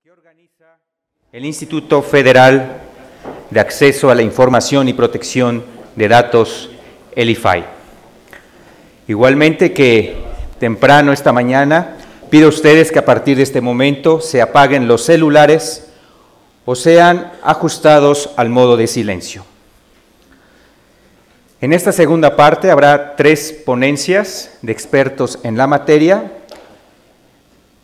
que organiza el Instituto Federal de Acceso a la Información y Protección de Datos, el IFAI. Igualmente que temprano esta mañana pido a ustedes que a partir de este momento se apaguen los celulares o sean ajustados al modo de silencio. En esta segunda parte habrá 3 ponencias de expertos en la materia.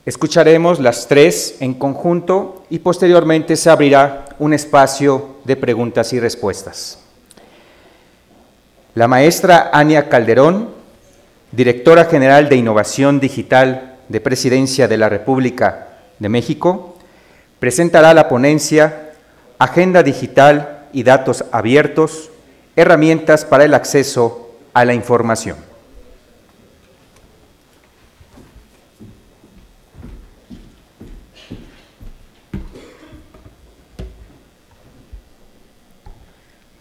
Escucharemos las 3 en conjunto y posteriormente se abrirá un espacio de preguntas y respuestas. La maestra Ania Calderón, directora general de Innovación Digital de Presidencia de la República de México, presentará la ponencia Agenda Digital y Datos Abiertos, herramientas para el acceso a la información.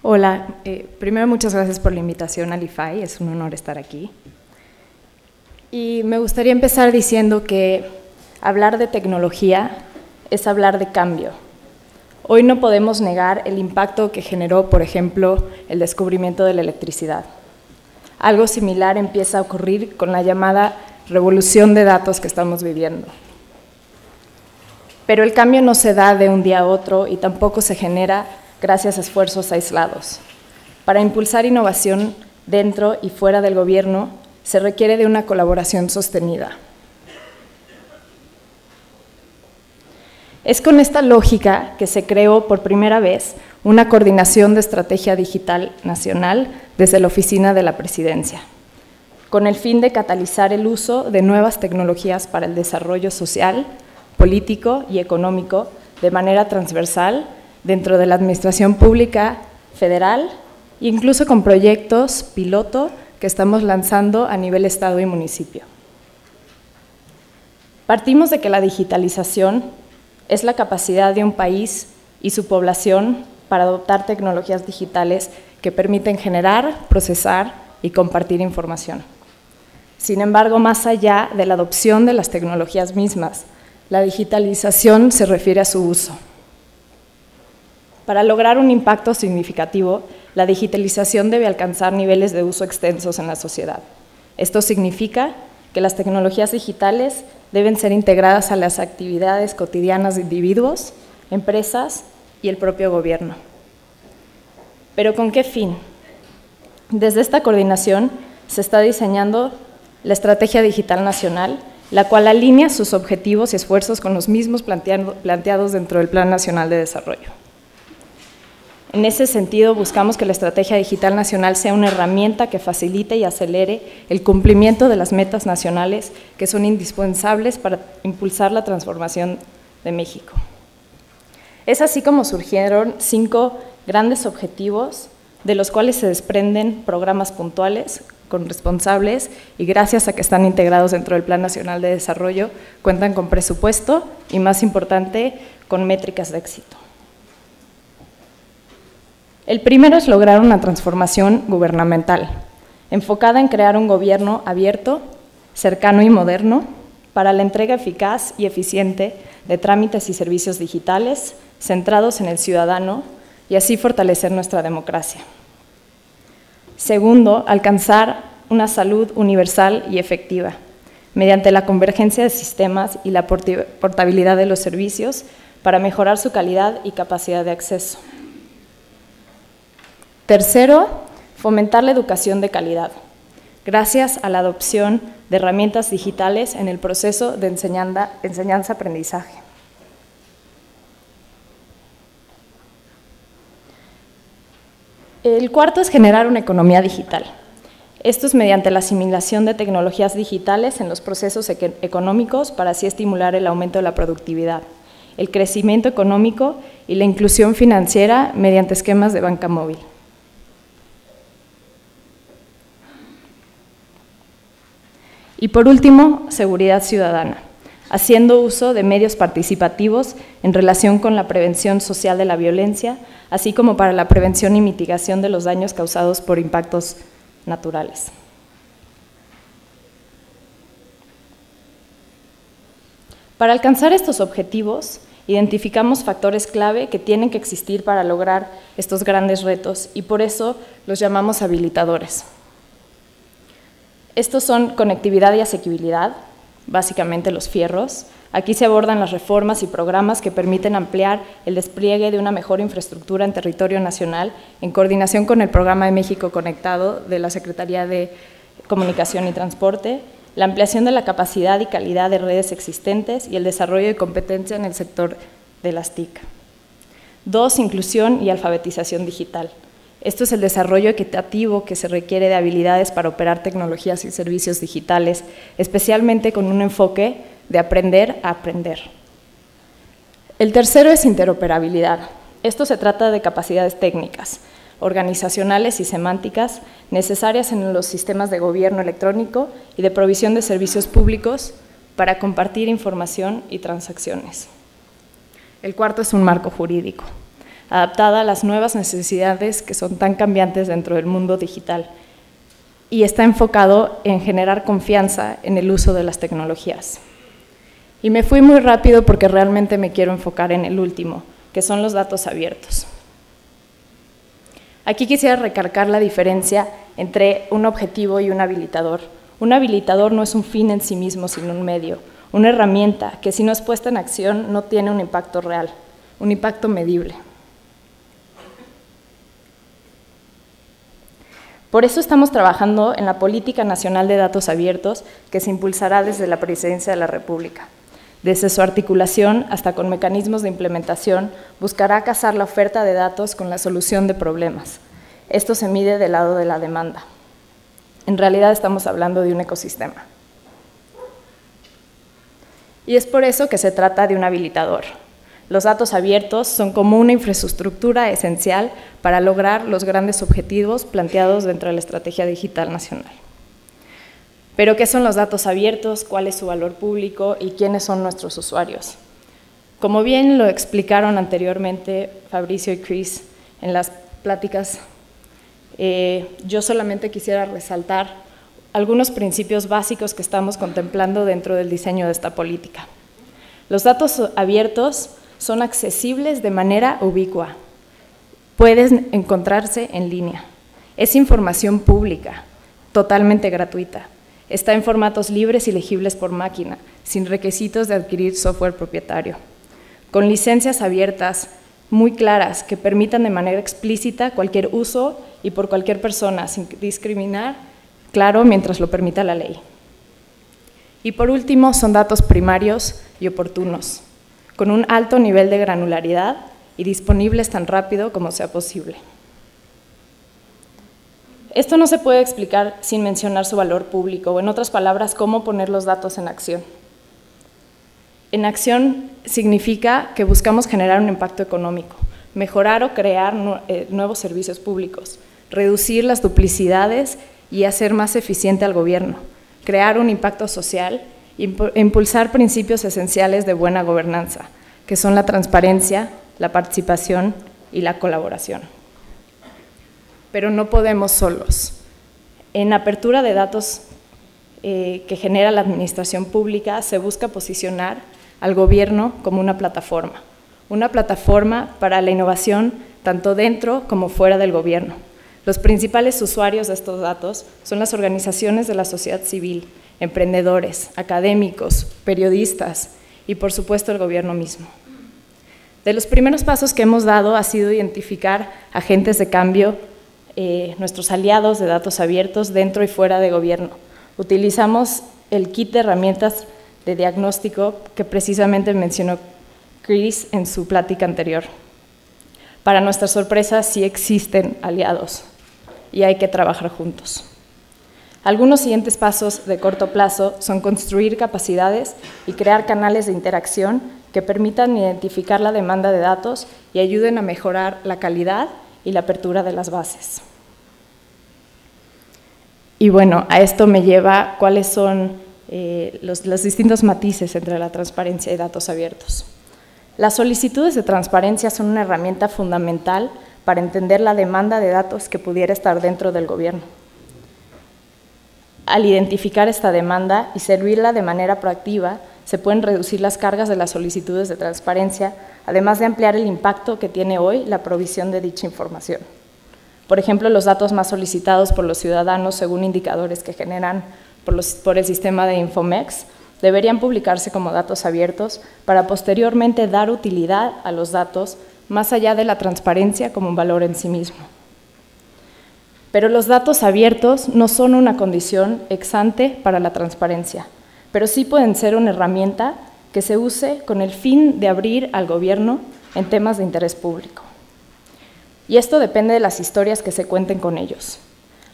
Hola, primero muchas gracias por la invitación al IFAI, es un honor estar aquí. Y me gustaría empezar diciendo que hablar de tecnología es hablar de cambio. Hoy no podemos negar el impacto que generó, por ejemplo, el descubrimiento de la electricidad. Algo similar empieza a ocurrir con la llamada revolución de datos que estamos viviendo. Pero el cambio no se da de un día a otro y tampoco se genera gracias a esfuerzos aislados. Para impulsar innovación dentro y fuera del gobierno se requiere de una colaboración sostenida. Es con esta lógica que se creó por primera vez una coordinación de estrategia digital nacional desde la Oficina de la Presidencia, con el fin de catalizar el uso de nuevas tecnologías para el desarrollo social, político y económico de manera transversal dentro de la administración pública federal, incluso con proyectos piloto que estamos lanzando a nivel estado y municipio. Partimos de que la digitalización es la capacidad de un país y su población para adoptar tecnologías digitales que permiten generar, procesar y compartir información. Sin embargo, más allá de la adopción de las tecnologías mismas, la digitalización se refiere a su uso. Para lograr un impacto significativo, la digitalización debe alcanzar niveles de uso extensos en la sociedad. Esto significa que las tecnologías digitales deben ser integradas a las actividades cotidianas de individuos, empresas y el propio gobierno. ¿Pero con qué fin? Desde esta coordinación se está diseñando la Estrategia Digital Nacional, la cual alinea sus objetivos y esfuerzos con los mismos planteados dentro del Plan Nacional de Desarrollo. En ese sentido, buscamos que la Estrategia Digital Nacional sea una herramienta que facilite y acelere el cumplimiento de las metas nacionales que son indispensables para impulsar la transformación de México. Es así como surgieron 5 grandes objetivos, de los cuales se desprenden programas puntuales, corresponsables y gracias a que están integrados dentro del Plan Nacional de Desarrollo, cuentan con presupuesto y, más importante, con métricas de éxito. El primero es lograr una transformación gubernamental, enfocada en crear un gobierno abierto, cercano y moderno, para la entrega eficaz y eficiente de trámites y servicios digitales, centrados en el ciudadano, y así fortalecer nuestra democracia. Segundo, alcanzar una salud universal y efectiva, mediante la convergencia de sistemas y la portabilidad de los servicios, para mejorar su calidad y capacidad de acceso. Tercero, fomentar la educación de calidad, gracias a la adopción de herramientas digitales en el proceso de enseñanza-aprendizaje. El cuarto es generar una economía digital. Esto es mediante la asimilación de tecnologías digitales en los procesos económicos para así estimular el aumento de la productividad, el crecimiento económico y la inclusión financiera mediante esquemas de banca móvil. Y por último, seguridad ciudadana, haciendo uso de medios participativos en relación con la prevención social de la violencia, así como para la prevención y mitigación de los daños causados por impactos naturales. Para alcanzar estos objetivos, Identificamos factores clave que tienen que existir para lograr estos grandes retos y por eso los llamamos habilitadores. Estos son conectividad y asequibilidad, básicamente los fierros. Aquí se abordan las reformas y programas que permiten ampliar el despliegue de una mejor infraestructura en territorio nacional en coordinación con el Programa de México Conectado de la Secretaría de Comunicación y Transporte, la ampliación de la capacidad y calidad de redes existentes y el desarrollo de competencia en el sector de las TIC. 2. Inclusión y alfabetización digital. Esto es el desarrollo equitativo que se requiere de habilidades para operar tecnologías y servicios digitales, especialmente con un enfoque de aprender a aprender. El tercero es interoperabilidad. Esto se trata de capacidades técnicas, organizacionales y semánticas necesarias en los sistemas de gobierno electrónico y de provisión de servicios públicos para compartir información y transacciones. El cuarto es un marco jurídico, adaptada a las nuevas necesidades que son tan cambiantes dentro del mundo digital y está enfocado en generar confianza en el uso de las tecnologías. Y me fui muy rápido porque realmente me quiero enfocar en el último, que son los datos abiertos. Aquí quisiera recalcar la diferencia entre un objetivo y un habilitador. Un habilitador no es un fin en sí mismo, sino un medio, una herramienta que si no es puesta en acción no tiene un impacto real, un impacto medible. Por eso estamos trabajando en la Política Nacional de Datos Abiertos que se impulsará desde la Presidencia de la República. Desde su articulación hasta con mecanismos de implementación, buscará casar la oferta de datos con la solución de problemas. Esto se mide del lado de la demanda. En realidad estamos hablando de un ecosistema. Y es por eso que se trata de un habilitador. Los datos abiertos son como una infraestructura esencial para lograr los grandes objetivos planteados dentro de la Estrategia Digital Nacional. Pero, ¿qué son los datos abiertos? ¿Cuál es su valor público? ¿Y quiénes son nuestros usuarios? Como bien lo explicaron anteriormente Fabricio y Chris en las pláticas, yo solamente quisiera resaltar algunos principios básicos que estamos contemplando dentro del diseño de esta política. Los datos abiertos son accesibles de manera ubicua, pueden encontrarse en línea, es información pública, totalmente gratuita. Está en formatos libres y legibles por máquina, sin requisitos de adquirir software propietario, con licencias abiertas muy claras que permitan de manera explícita cualquier uso y por cualquier persona, sin discriminar, claro, mientras lo permita la ley. Y por último, son datos primarios y oportunos, con un alto nivel de granularidad y disponibles tan rápido como sea posible. Esto no se puede explicar sin mencionar su valor público, o en otras palabras, cómo poner los datos en acción. En acción significa que buscamos generar un impacto económico, mejorar o crear nuevos servicios públicos, reducir las duplicidades y hacer más eficiente al gobierno, crear un impacto social e impulsar principios esenciales de buena gobernanza, que son la transparencia, la participación y la colaboración. Pero no podemos solos. En apertura de datos que genera la administración pública se busca posicionar al gobierno como una plataforma para la innovación tanto dentro como fuera del gobierno. Los principales usuarios de estos datos son las organizaciones de la sociedad civil, emprendedores, académicos, periodistas y por supuesto el gobierno mismo. De los primeros pasos que hemos dado ha sido identificar agentes de cambio, nuestros aliados de datos abiertos dentro y fuera de gobierno. Utilizamos el kit de herramientas de diagnóstico que precisamente mencionó Chris en su plática anterior. Para nuestra sorpresa, sí existen aliados y hay que trabajar juntos. Algunos siguientes pasos de corto plazo son construir capacidades y crear canales de interacción que permitan identificar la demanda de datos y ayuden a mejorar la calidad y la apertura de las bases. Y bueno, a esto me lleva cuáles son los distintos matices entre la transparencia y datos abiertos. Las solicitudes de transparencia son una herramienta fundamental para entender la demanda de datos que pudiera estar dentro del gobierno. Al identificar esta demanda y servirla de manera proactiva, se pueden reducir las cargas de las solicitudes de transparencia, además de ampliar el impacto que tiene hoy la provisión de dicha información. Por ejemplo, los datos más solicitados por los ciudadanos, según indicadores que generan por el sistema de Infomex, deberían publicarse como datos abiertos para posteriormente dar utilidad a los datos más allá de la transparencia como un valor en sí mismo. Pero los datos abiertos no son una condición ex ante para la transparencia, pero sí pueden ser una herramienta que se use con el fin de abrir al gobierno en temas de interés público. Y esto depende de las historias que se cuenten con ellos.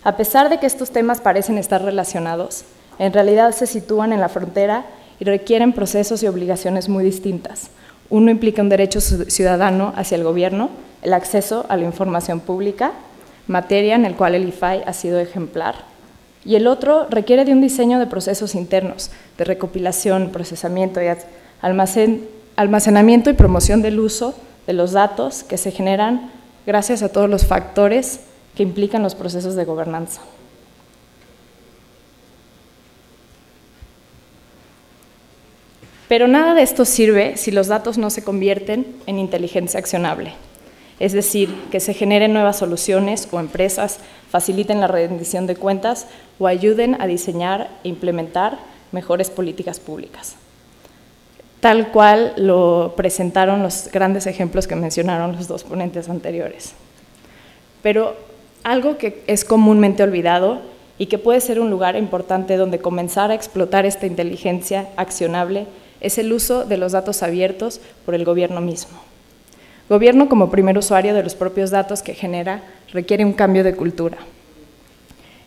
A pesar de que estos temas parecen estar relacionados, en realidad se sitúan en la frontera y requieren procesos y obligaciones muy distintas. Uno implica un derecho ciudadano hacia el gobierno, el acceso a la información pública, materia en el cual el IFAI ha sido ejemplar, y el otro requiere de un diseño de procesos internos, de recopilación, procesamiento y almacenamiento y promoción del uso de los datos que se generan gracias a todos los factores que implican los procesos de gobernanza. Pero nada de esto sirve si los datos no se convierten en inteligencia accionable, es decir, que se generen nuevas soluciones o empresas, faciliten la rendición de cuentas o ayuden a diseñar e implementar mejores políticas públicas. Tal cual lo presentaron los grandes ejemplos que mencionaron los dos ponentes anteriores. Pero algo que es comúnmente olvidado y que puede ser un lugar importante donde comenzar a explotar esta inteligencia accionable es el uso de los datos abiertos por el gobierno mismo. Gobierno, como primer usuario de los propios datos que genera, requiere un cambio de cultura.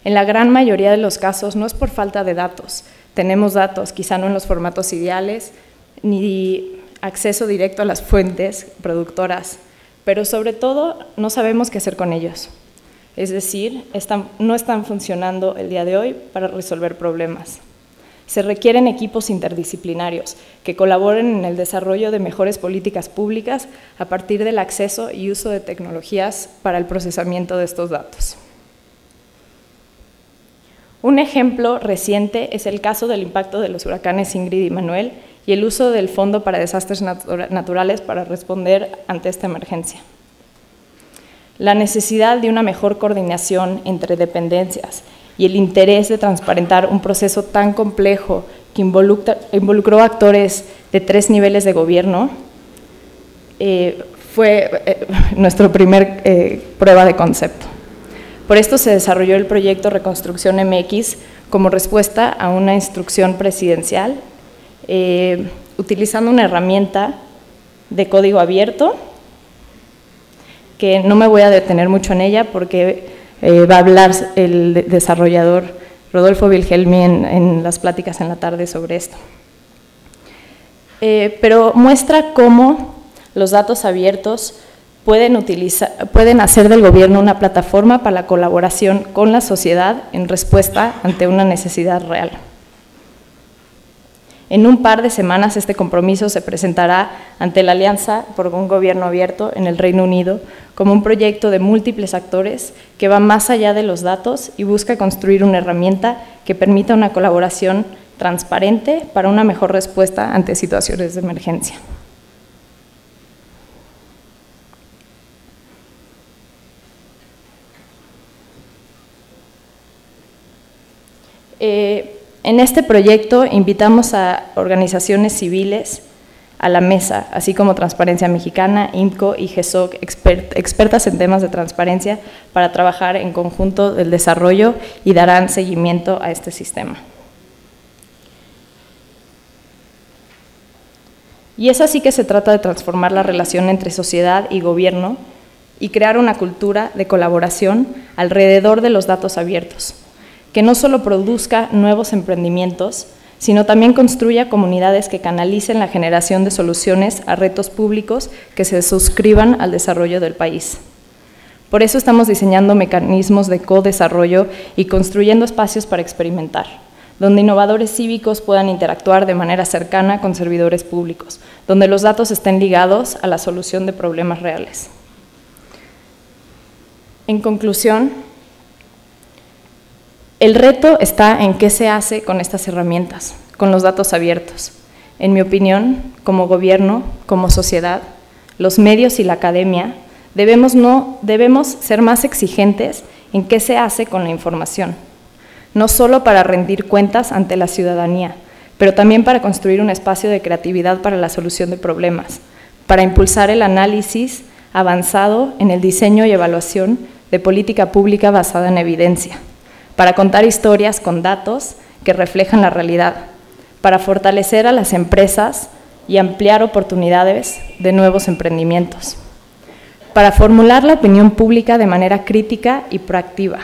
En la gran mayoría de los casos no es por falta de datos. Tenemos datos, quizá no en los formatos ideales, ni acceso directo a las fuentes productoras, pero sobre todo no sabemos qué hacer con ellos. Es decir, no están funcionando el día de hoy para resolver problemas. Se requieren equipos interdisciplinarios que colaboren en el desarrollo de mejores políticas públicas a partir del acceso y uso de tecnologías para el procesamiento de estos datos. Un ejemplo reciente es el caso del impacto de los huracanes Ingrid y Manuel y el uso del Fondo para Desastres Naturales para responder ante esta emergencia. La necesidad de una mejor coordinación entre dependencias y el interés de transparentar un proceso tan complejo que involucró actores de 3 niveles de gobierno fue nuestra primer prueba de concepto. Por esto se desarrolló el proyecto Reconstrucción MX como respuesta a una instrucción presidencial, utilizando una herramienta de código abierto, que no me voy a detener mucho en ella porque va a hablar el desarrollador Rodolfo Wilhelmi en las pláticas en la tarde sobre esto. Pero muestra cómo los datos abiertos pueden hacer del gobierno una plataforma para la colaboración con la sociedad en respuesta ante una necesidad real. En un par de semanas este compromiso se presentará ante la Alianza por un Gobierno Abierto en el Reino Unido como un proyecto de múltiples actores que va más allá de los datos y busca construir una herramienta que permita una colaboración transparente para una mejor respuesta ante situaciones de emergencia. En este proyecto invitamos a organizaciones civiles a la mesa, así como Transparencia Mexicana, IMCO y GESOC, expertas en temas de transparencia, para trabajar en conjunto del desarrollo y darán seguimiento a este sistema. Y es así que se trata de transformar la relación entre sociedad y gobierno y crear una cultura de colaboración alrededor de los datos abiertos, que no solo produzca nuevos emprendimientos, sino también construya comunidades que canalicen la generación de soluciones a retos públicos que se suscriban al desarrollo del país. Por eso estamos diseñando mecanismos de co-desarrollo y construyendo espacios para experimentar, donde innovadores cívicos puedan interactuar de manera cercana con servidores públicos, donde los datos estén ligados a la solución de problemas reales. En conclusión, el reto está en qué se hace con estas herramientas, con los datos abiertos. En mi opinión, como gobierno, como sociedad, los medios y la academia debemos ser más exigentes en qué se hace con la información, no solo para rendir cuentas ante la ciudadanía, pero también para construir un espacio de creatividad para la solución de problemas, para impulsar el análisis avanzado en el diseño y evaluación de política pública basada en evidencia, para contar historias con datos que reflejan la realidad, para fortalecer a las empresas y ampliar oportunidades de nuevos emprendimientos, para formular la opinión pública de manera crítica y proactiva,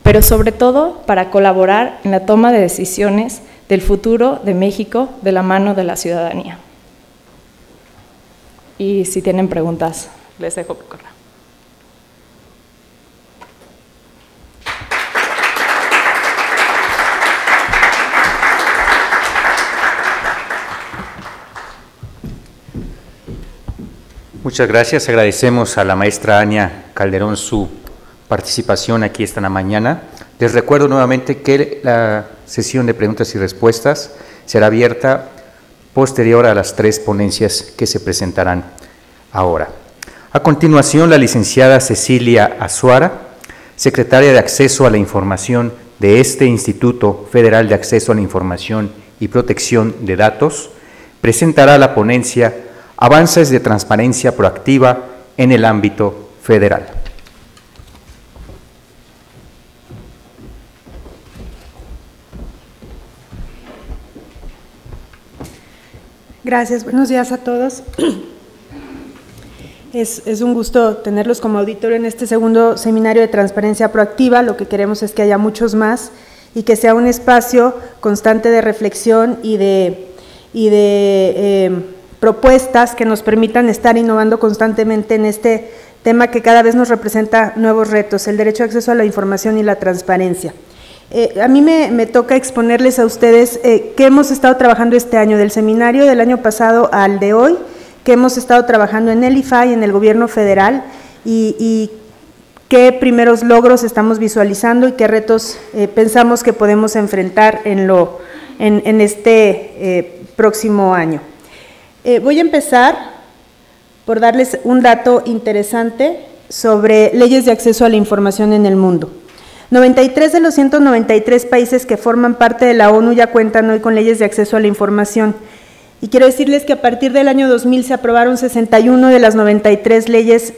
pero sobre todo para colaborar en la toma de decisiones del futuro de México de la mano de la ciudadanía. Y si tienen preguntas, les dejo por correo. Muchas gracias. Agradecemos a la maestra Ania Calderón su participación aquí esta mañana. Les recuerdo nuevamente que la sesión de preguntas y respuestas será abierta posterior a las 3 ponencias que se presentarán ahora. A continuación, la licenciada Cecilia Azuara, secretaria de Acceso a la Información de este Instituto Federal de Acceso a la Información y Protección de Datos, presentará la ponencia Avances de transparencia proactiva en el ámbito federal. Gracias, buenos días a todos. Es un gusto tenerlos como auditorio en este segundo seminario de transparencia proactiva. Lo que queremos es que haya muchos más y que sea un espacio constante de reflexión y de propuestas que nos permitan estar innovando constantemente en este tema que cada vez nos representa nuevos retos, el derecho de acceso a la información y la transparencia. A mí me toca exponerles a ustedes qué hemos estado trabajando este año, del seminario del año pasado al de hoy, que hemos estado trabajando en el IFAI, en el gobierno federal, y qué primeros logros estamos visualizando y qué retos pensamos que podemos enfrentar en este próximo año. Voy a empezar por darles un dato interesante sobre leyes de acceso a la información en el mundo. 93 de los 193 países que forman parte de la ONU ya cuentan hoy con leyes de acceso a la información. Y quiero decirles que a partir del año 2000 se aprobaron 61 de las 93 leyes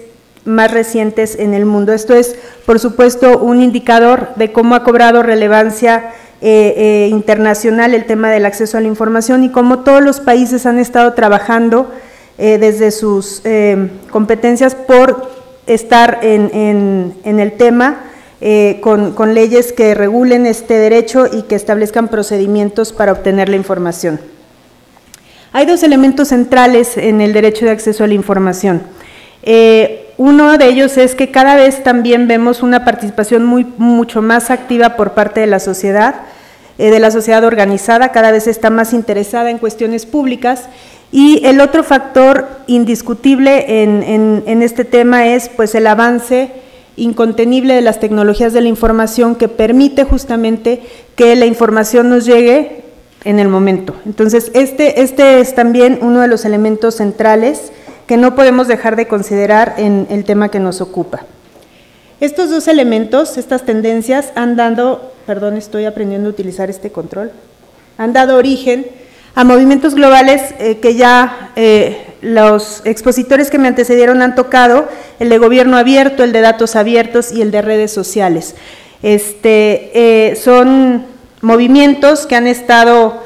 más recientes en el mundo. Esto es, por supuesto, un indicador de cómo ha cobrado relevancia internacional el tema del acceso a la información y cómo todos los países han estado trabajando desde sus competencias por estar en el tema con leyes que regulen este derecho y que establezcan procedimientos para obtener la información. Hay 2 elementos centrales en el derecho de acceso a la información. Uno de ellos es que cada vez también vemos una participación mucho más activa por parte de la sociedad organizada, cada vez está más interesada en cuestiones públicas. Y el otro factor indiscutible en este tema es pues el avance incontenible de las tecnologías de la información que permite justamente que la información nos llegue en el momento. Entonces, este es también uno de los elementos centrales que no podemos dejar de considerar en el tema que nos ocupa. Estos 2 elementos, estas tendencias han dado, perdón, estoy aprendiendo a utilizar este control, han dado origen a movimientos globales que ya los expositores que me antecedieron han tocado, el de gobierno abierto, el de datos abiertos y el de redes sociales. Son movimientos que han estado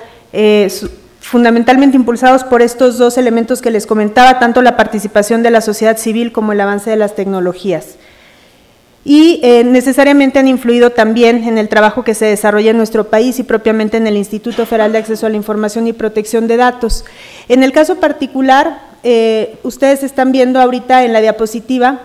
fundamentalmente impulsados por estos 2 elementos que les comentaba, tanto la participación de la sociedad civil como el avance de las tecnologías. Y necesariamente han influido también en el trabajo que se desarrolla en nuestro país y propiamente en el Instituto Federal de Acceso a la Información y Protección de Datos. En el caso particular, ustedes están viendo ahorita en la diapositiva,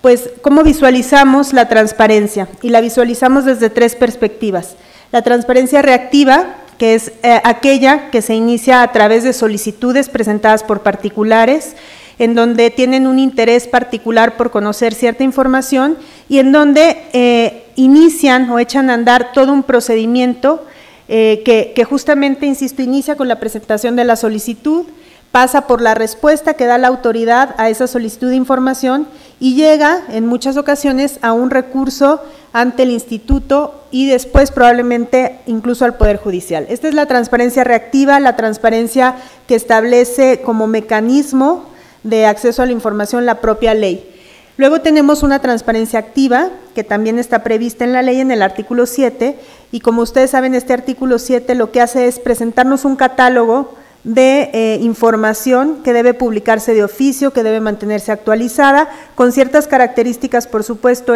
pues cómo visualizamos la transparencia, y la visualizamos desde 3 perspectivas. La transparencia reactiva, que es aquella que se inicia a través de solicitudes presentadas por particulares, en donde tienen un interés particular por conocer cierta información y en donde inician o echan a andar todo un procedimiento que justamente, insisto, inicia con la presentación de la solicitud, pasa por la respuesta que da la autoridad a esa solicitud de información y llega en muchas ocasiones a un recurso ante el instituto y después probablemente incluso al Poder Judicial. Esta es la transparencia reactiva, la transparencia que establece como mecanismo de acceso a la información la propia ley. Luego tenemos una transparencia activa, que también está prevista en la ley en el artículo 7, y como ustedes saben, este artículo 7 lo que hace es presentarnos un catálogo de información que debe publicarse de oficio, que debe mantenerse actualizada, con ciertas características, por supuesto,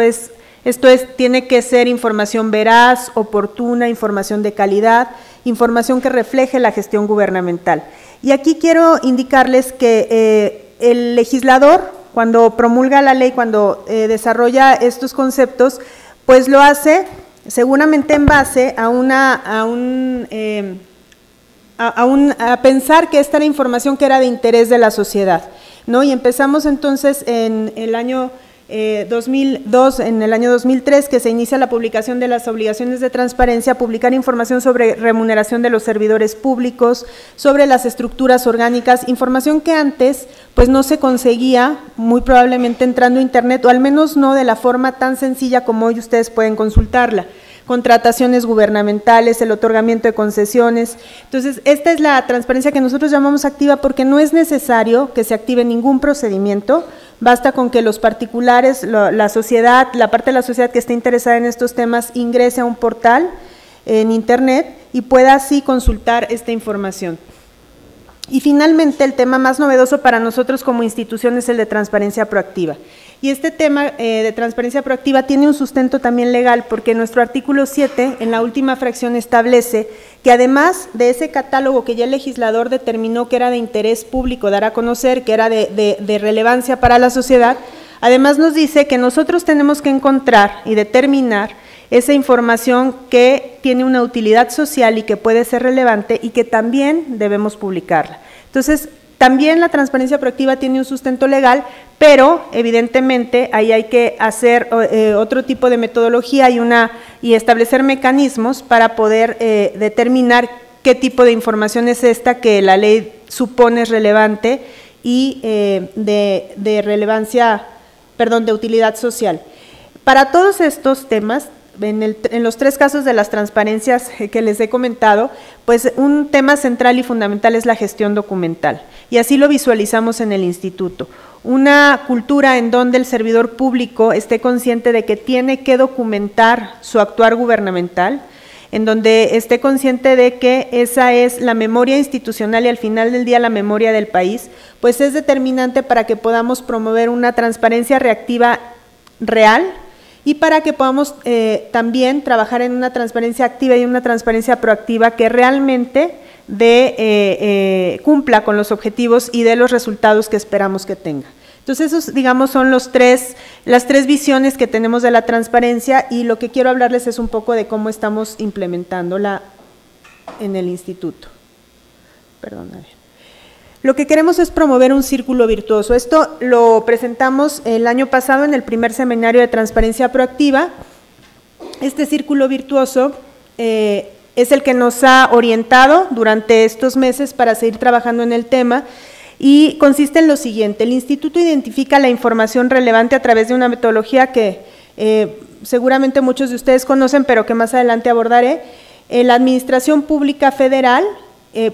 tiene que ser información veraz, oportuna, información de calidad, información que refleje la gestión gubernamental. Y aquí quiero indicarles que el legislador, cuando promulga la ley, cuando desarrolla estos conceptos, pues lo hace seguramente en base a pensar que esta era información que era de interés de la sociedad, ¿no? Y empezamos entonces en el año 2002, en el año 2003, que se inicia la publicación de las obligaciones de transparencia, publicar información sobre remuneración de los servidores públicos, sobre las estructuras orgánicas, información que antes pues no se conseguía, muy probablemente entrando a internet, o al menos no de la forma tan sencilla como hoy ustedes pueden consultarla. Contrataciones gubernamentales, el otorgamiento de concesiones. Entonces, esta es la transparencia que nosotros llamamos activa porque no es necesario que se active ningún procedimiento, basta con que los particulares, la sociedad, la parte de la sociedad que esté interesada en estos temas ingrese a un portal en internet y pueda así consultar esta información. Y finalmente, el tema más novedoso para nosotros como institución es el de transparencia proactiva. Y este tema de transparencia proactiva tiene un sustento también legal porque nuestro artículo 7 en la última fracción establece que además de ese catálogo que ya el legislador determinó que era de interés público dar a conocer, que era de relevancia para la sociedad, además nos dice que nosotros tenemos que encontrar y determinar esa información que tiene una utilidad social y que puede ser relevante y que también debemos publicarla. Entonces, también la transparencia proactiva tiene un sustento legal, pero evidentemente ahí hay que hacer otro tipo de metodología y establecer mecanismos para poder determinar qué tipo de información es esta que la ley supone es relevante y de relevancia, perdón, de utilidad social. Para todos estos temas, en los tres casos de las transparencias que les he comentado, pues un tema central y fundamental es la gestión documental, y así lo visualizamos en el instituto. Una cultura en donde el servidor público esté consciente de que tiene que documentar su actuar gubernamental, en donde esté consciente de que esa es la memoria institucional y al final del día la memoria del país, pues es determinante para que podamos promover una transparencia reactiva real, y para que podamos también trabajar en una transparencia activa y una transparencia proactiva que realmente cumpla con los objetivos y de los resultados que esperamos que tenga. Entonces, esos, digamos, son las tres visiones que tenemos de la transparencia, y lo que quiero hablarles es un poco de cómo estamos implementándola en el instituto. Perdón, a ver. Lo que queremos es promover un círculo virtuoso. Esto lo presentamos el año pasado en el primer seminario de transparencia proactiva. Este círculo virtuoso es el que nos ha orientado durante estos meses para seguir trabajando en el tema, y consiste en lo siguiente: el instituto identifica la información relevante a través de una metodología que seguramente muchos de ustedes conocen, pero que más adelante abordaré. La Administración Pública Federal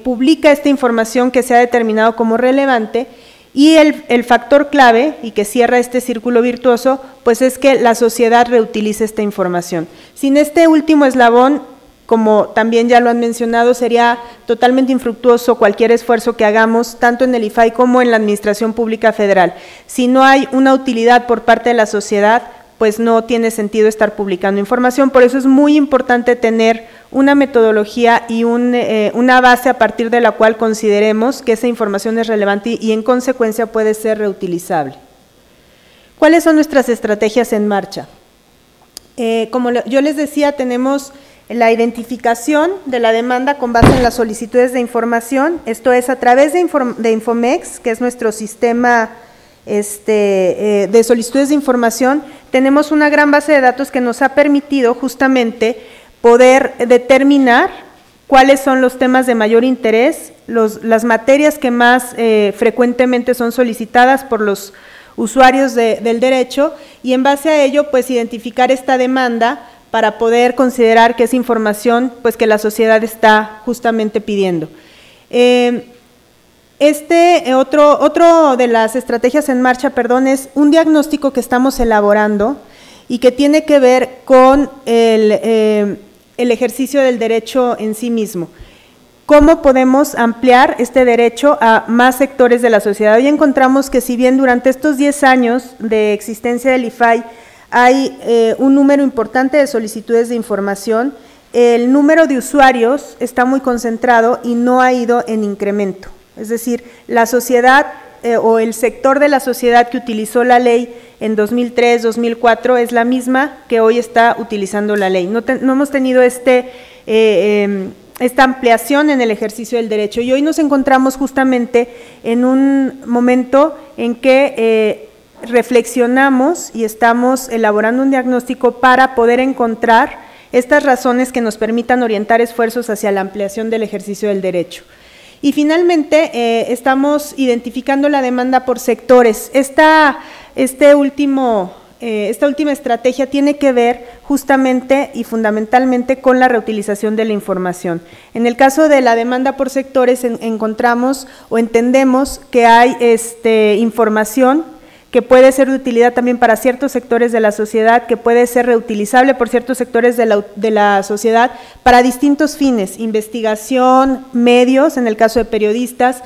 publica esta información que se ha determinado como relevante, y el factor clave y que cierra este círculo virtuoso pues es que la sociedad reutilice esta información. Sin este último eslabón, como también ya lo han mencionado, sería totalmente infructuoso cualquier esfuerzo que hagamos tanto en el IFAI como en la Administración Pública Federal. Si no hay una utilidad por parte de la sociedad, pues no tiene sentido estar publicando información. Por eso es muy importante tener una metodología y una base a partir de la cual consideremos que esa información es relevante y en consecuencia puede ser reutilizable. ¿Cuáles son nuestras estrategias en marcha? Como yo les decía, tenemos la identificación de la demanda con base en las solicitudes de información, esto es a través de Infomex, que es nuestro sistema de solicitudes de información. Tenemos una gran base de datos que nos ha permitido justamente poder determinar cuáles son los temas de mayor interés, las materias que más frecuentemente son solicitadas por los usuarios del derecho, y en base a ello pues identificar esta demanda para poder considerar que es información pues que la sociedad está justamente pidiendo. Otro de las estrategias en marcha, es un diagnóstico que estamos elaborando y que tiene que ver con el ejercicio del derecho en sí mismo. ¿Cómo podemos ampliar este derecho a más sectores de la sociedad? Hoy encontramos que si bien durante estos 10 años de existencia del IFAI hay un número importante de solicitudes de información, el número de usuarios está muy concentrado y no ha ido en incremento. Es decir, la sociedad o el sector de la sociedad que utilizó la ley en 2003, 2004 es la misma que hoy está utilizando la ley. No hemos tenido esta ampliación en el ejercicio del derecho, y hoy nos encontramos justamente en un momento en que reflexionamos y estamos elaborando un diagnóstico para poder encontrar estas razones que nos permitan orientar esfuerzos hacia la ampliación del ejercicio del derecho. Y finalmente estamos identificando la demanda por sectores. Esta última estrategia tiene que ver justamente y fundamentalmente con la reutilización de la información. En el caso de la demanda por sectores encontramos o entendemos que hay información que puede ser de utilidad también para ciertos sectores de la sociedad, que puede ser reutilizable por ciertos sectores de la sociedad para distintos fines, investigación, medios, en el caso de periodistas,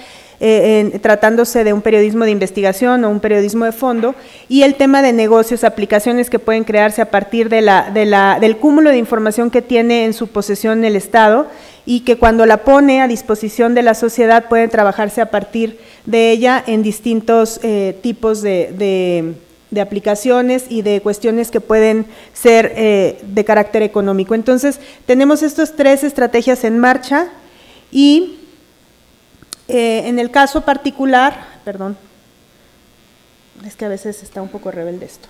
tratándose de un periodismo de investigación o un periodismo de fondo, y el tema de negocios, aplicaciones que pueden crearse a partir del cúmulo de información que tiene en su posesión el Estado, y que cuando la pone a disposición de la sociedad pueden trabajarse a partir de ella en distintos tipos de aplicaciones y de cuestiones que pueden ser de carácter económico. Entonces, tenemos estas 3 estrategias en marcha, y en el caso particular, es que a veces está un poco rebelde esto.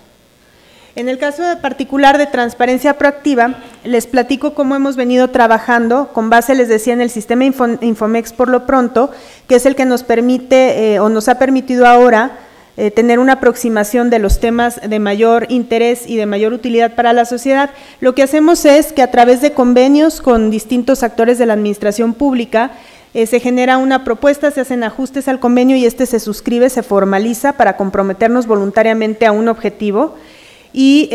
En el caso particular de transparencia proactiva, les platico cómo hemos venido trabajando con base, les decía, en el sistema Infomex por lo pronto, que es el que nos permite o nos ha permitido ahora tener una aproximación de los temas de mayor interés y de mayor utilidad para la sociedad. Lo que hacemos es que a través de convenios con distintos actores de la administración pública, se genera una propuesta, se hacen ajustes al convenio y se suscribe, se formaliza para comprometernos voluntariamente a un objetivo. Y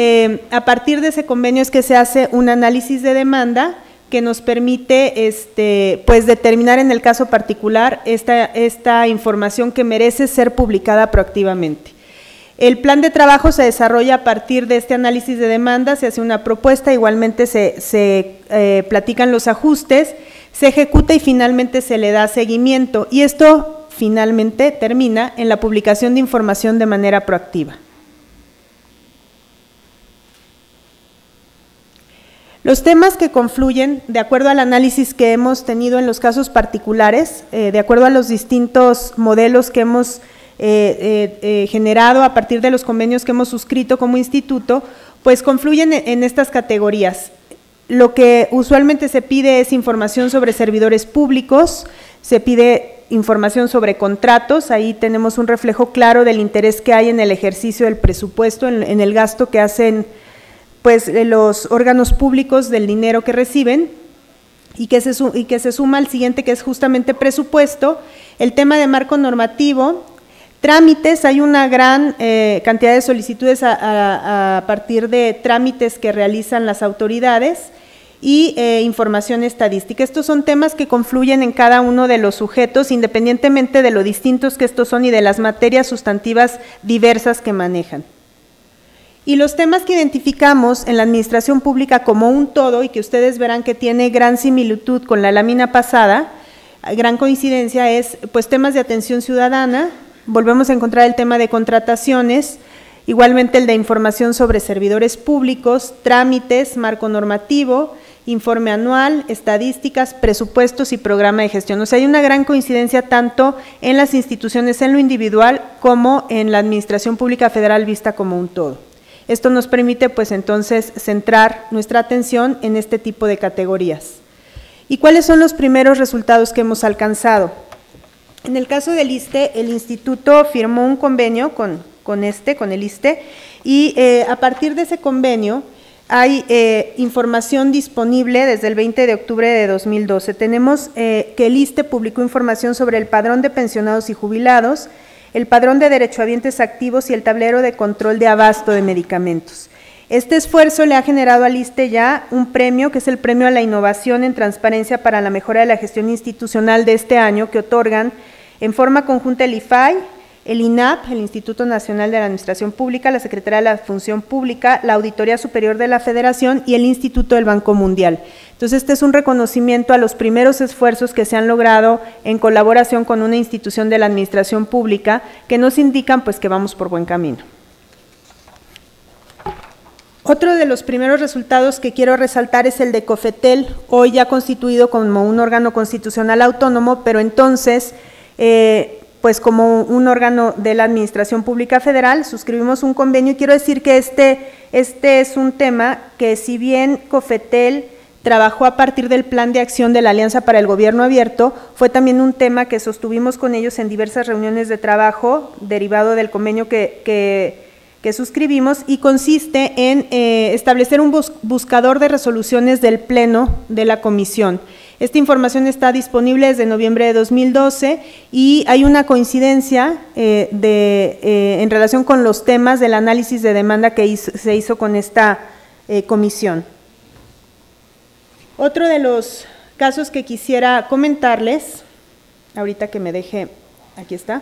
a partir de ese convenio es que se hace un análisis de demanda que nos permite pues determinar en el caso particular esta información que merece ser publicada proactivamente. El plan de trabajo se desarrolla a partir de este análisis de demanda, se hace una propuesta, igualmente se platican los ajustes, se ejecuta y finalmente se le da seguimiento, y esto finalmente termina en la publicación de información de manera proactiva. Los temas que confluyen, de acuerdo al análisis que hemos tenido en los casos particulares, de acuerdo a los distintos modelos que hemos generado a partir de los convenios que hemos suscrito como instituto, pues confluyen en estas categorías. Lo que usualmente se pide es información sobre servidores públicos, se pide información sobre contratos, ahí tenemos un reflejo claro del interés que hay en el ejercicio del presupuesto, en el gasto que hacen pues los órganos públicos del dinero que reciben, y que se suma al siguiente, que es justamente presupuesto, el tema de marco normativo, trámites. Hay una gran cantidad de solicitudes a partir de trámites que realizan las autoridades, y información estadística. Estos son temas que confluyen en cada uno de los sujetos, independientemente de lo distintos que estos son y de las materias sustantivas diversas que manejan. Y los temas que identificamos en la administración pública como un todo, y que ustedes verán que tiene gran similitud con la lámina pasada, gran coincidencia, es pues temas de atención ciudadana, volvemos a encontrar el tema de contrataciones, igualmente el de información sobre servidores públicos, trámites, marco normativo, informe anual, estadísticas, presupuestos y programa de gestión. O sea, hay una gran coincidencia tanto en las instituciones, en lo individual, como en la administración pública federal vista como un todo. Esto nos permite pues entonces centrar nuestra atención en este tipo de categorías. ¿Y cuáles son los primeros resultados que hemos alcanzado? En el caso del ISSSTE, el instituto firmó un convenio con el ISSSTE, y a partir de ese convenio hay información disponible desde el 20 de octubre de 2012. Tenemos que el ISSSTE publicó información sobre el padrón de pensionados y jubilados, el padrón de derechohabientes activos y el tablero de control de abasto de medicamentos. Este esfuerzo le ha generado al ISSSTE ya un premio, que es el Premio a la Innovación en Transparencia para la Mejora de la Gestión Institucional de este año, que otorgan en forma conjunta el IFAI, el INAP, el Instituto Nacional de la Administración Pública, la Secretaría de la Función Pública, la Auditoría Superior de la Federación y el Instituto del Banco Mundial. Entonces, este es un reconocimiento a los primeros esfuerzos que se han logrado en colaboración con una institución de la Administración Pública, que nos indican pues que vamos por buen camino. Otro de los primeros resultados que quiero resaltar es el de COFETEL, hoy ya constituido como un órgano constitucional autónomo, pero entonces, pues como un órgano de la Administración Pública Federal, suscribimos un convenio, y quiero decir que este es un tema que, si bien COFETEL trabajó a partir del Plan de Acción de la Alianza para el Gobierno Abierto, fue también un tema que sostuvimos con ellos en diversas reuniones de trabajo, derivado del convenio que suscribimos, y consiste en establecer un buscador de resoluciones del Pleno de la Comisión. Esta información está disponible desde noviembre de 2012 y hay una coincidencia en relación con los temas del análisis de demanda que se hizo con esta comisión. Otro de los casos que quisiera comentarles, ahorita que me deje, aquí está,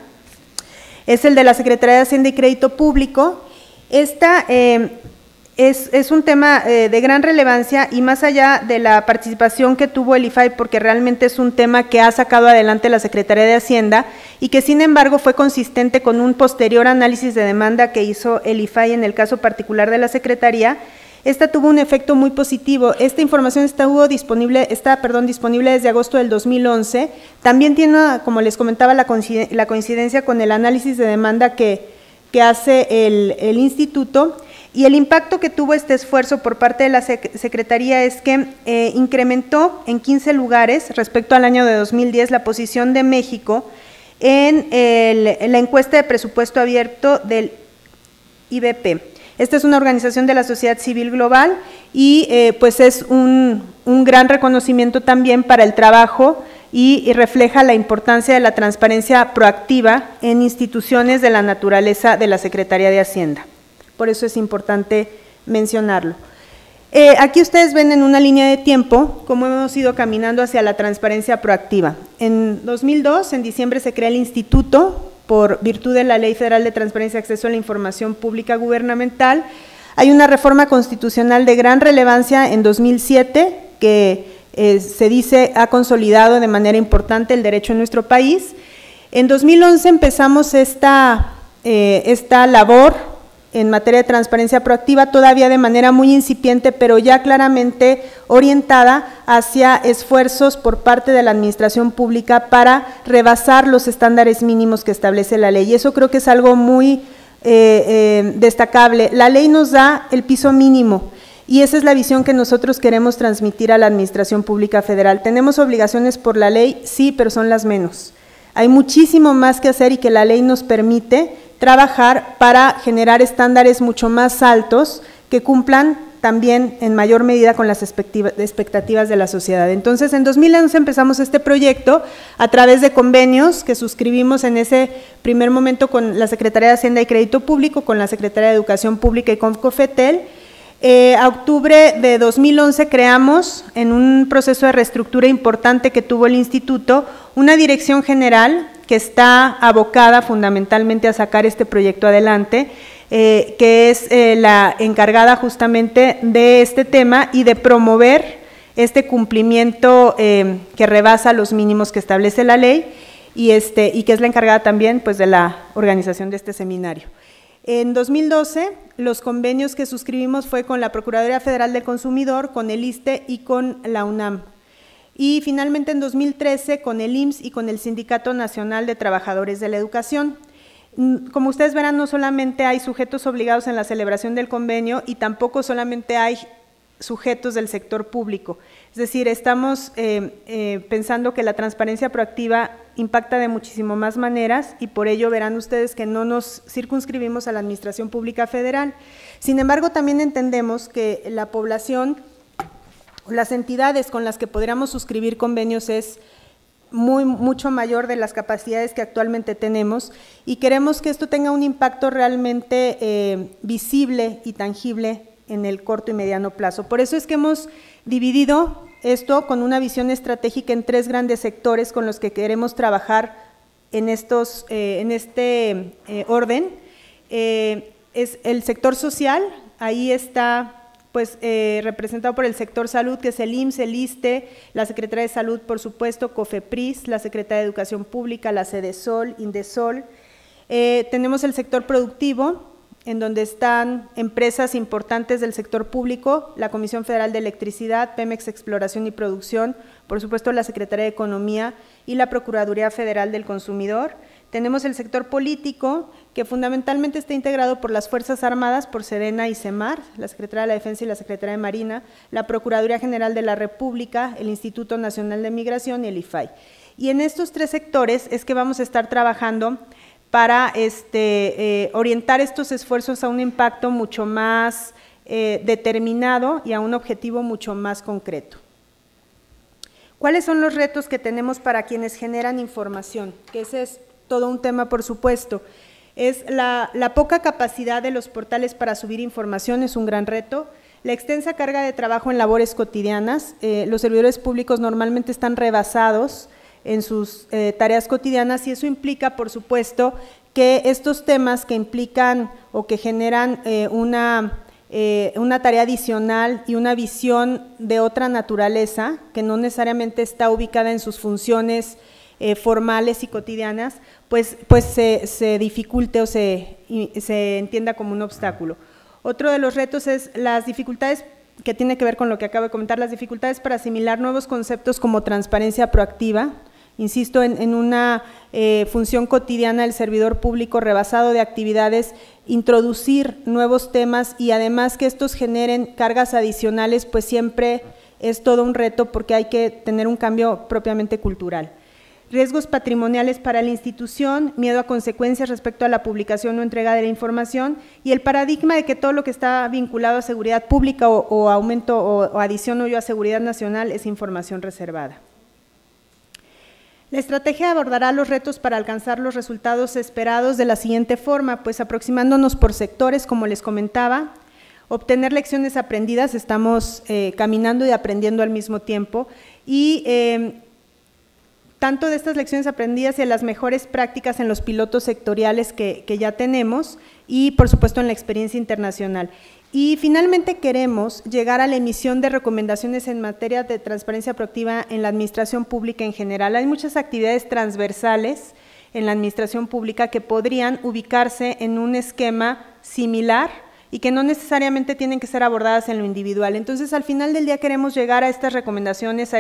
es el de la Secretaría de Hacienda y Crédito Público. Esta es un tema de gran relevancia, y más allá de la participación que tuvo el IFAI, porque realmente es un tema que ha sacado adelante la Secretaría de Hacienda y que sin embargo fue consistente con un posterior análisis de demanda que hizo el IFAI en el caso particular de la Secretaría. Esta tuvo un efecto muy positivo. Esta información está disponible desde agosto del 2011. También tiene, como les comentaba, la coincidencia con el análisis de demanda que hace el instituto, y el impacto que tuvo este esfuerzo por parte de la Secretaría es que incrementó en 15 lugares respecto al año de 2010 la posición de México en la encuesta de presupuesto abierto del IBP. Esta es una organización de la sociedad civil global y pues es un gran reconocimiento también para el trabajo y refleja la importancia de la transparencia proactiva en instituciones de la naturaleza de la Secretaría de Hacienda. Por eso es importante mencionarlo. Aquí ustedes ven en una línea de tiempo cómo hemos ido caminando hacia la transparencia proactiva. En 2002, en diciembre, se crea el instituto por virtud de la Ley Federal de Transparencia y Acceso a la Información Pública Gubernamental. Hay una reforma constitucional de gran relevancia en 2007 que se dice ha consolidado de manera importante el derecho en nuestro país. En 2011 empezamos esta labor en materia de transparencia proactiva, todavía de manera muy incipiente, pero ya claramente orientada hacia esfuerzos por parte de la Administración Pública para rebasar los estándares mínimos que establece la ley. Y eso creo que es algo muy destacable. La ley nos da el piso mínimo, y esa es la visión que nosotros queremos transmitir a la Administración Pública Federal. ¿Tenemos obligaciones por la ley? Sí, pero son las menos. Hay muchísimo más que hacer y que la ley nos permite trabajar para generar estándares mucho más altos que cumplan también en mayor medida con las expectativas de la sociedad. Entonces, en 2011 empezamos este proyecto a través de convenios que suscribimos en ese primer momento con la Secretaría de Hacienda y Crédito Público, con la Secretaría de Educación Pública y con COFETEL. A octubre de 2011 creamos, en un proceso de reestructura importante que tuvo el instituto, una dirección general que está abocada fundamentalmente a sacar este proyecto adelante, que es la encargada justamente de este tema y de promover este cumplimiento que rebasa los mínimos que establece la ley y que es la encargada también pues de la organización de este seminario. En 2012, los convenios que suscribimos fue con la Procuraduría Federal del Consumidor, con el ISSSTE y con la UNAM. Y finalmente en 2013 con el IMSS y con el Sindicato Nacional de Trabajadores de la Educación. Como ustedes verán, no solamente hay sujetos obligados en la celebración del convenio y tampoco solamente hay sujetos del sector público. Es decir, estamos pensando que la transparencia proactiva impacta de muchísimo más maneras y por ello verán ustedes que no nos circunscribimos a la Administración Pública Federal. Sin embargo, también entendemos que la población, las entidades con las que podríamos suscribir convenios es mucho mayor de las capacidades que actualmente tenemos y queremos que esto tenga un impacto realmente visible y tangible en el corto y mediano plazo. Por eso es que hemos dividido esto con una visión estratégica en 3 grandes sectores con los que queremos trabajar en este orden. Es el sector social, ahí está pues representado por el sector salud, que es el IMSS, el ISSSTE, la Secretaría de Salud, por supuesto, COFEPRIS, la Secretaría de Educación Pública, la CEDESOL, INDESOL. Tenemos el sector productivo, en donde están empresas importantes del sector público, la Comisión Federal de Electricidad, Pemex Exploración y Producción, por supuesto la Secretaría de Economía y la Procuraduría Federal del Consumidor. Tenemos el sector político, que fundamentalmente está integrado por las Fuerzas Armadas, por Sedena y CEMAR, la Secretaría de la Defensa y la Secretaría de Marina, la Procuraduría General de la República, el Instituto Nacional de Migración y el IFAI. Y en estos 3 sectores es que vamos a estar trabajando para orientar estos esfuerzos a un impacto mucho más determinado y a un objetivo mucho más concreto. ¿Cuáles son los retos que tenemos para quienes generan información? Que ese es todo un tema, por supuesto. Es la poca capacidad de los portales para subir información, es un gran reto. La extensa carga de trabajo en labores cotidianas, los servidores públicos normalmente están rebasados en sus tareas cotidianas y eso implica, por supuesto, que estos temas que implican o que generan una tarea adicional y una visión de otra naturaleza, que no necesariamente está ubicada en sus funciones formales y cotidianas, pues se dificulte o se entienda como un obstáculo. Otro de los retos es las dificultades que tiene que ver con lo que acabo de comentar, las dificultades para asimilar nuevos conceptos como transparencia proactiva. Insisto, en una función cotidiana del servidor público rebasado de actividades, introducir nuevos temas y además que estos generen cargas adicionales, pues siempre es todo un reto porque hay que tener un cambio propiamente cultural. Riesgos patrimoniales para la institución, miedo a consecuencias respecto a la publicación o entrega de la información y el paradigma de que todo lo que está vinculado a seguridad pública o aumento o adición a seguridad nacional es información reservada. La estrategia abordará los retos para alcanzar los resultados esperados de la siguiente forma, pues aproximándonos por sectores, como les comentaba, obtener lecciones aprendidas, estamos caminando y aprendiendo al mismo tiempo, y tanto de estas lecciones aprendidas y de las mejores prácticas en los pilotos sectoriales que ya tenemos y por supuesto en la experiencia internacional. Y finalmente queremos llegar a la emisión de recomendaciones en materia de transparencia proactiva en la administración pública en general. Hay muchas actividades transversales en la administración pública que podrían ubicarse en un esquema similar y que no necesariamente tienen que ser abordadas en lo individual. Entonces, al final del día queremos llegar a estas recomendaciones,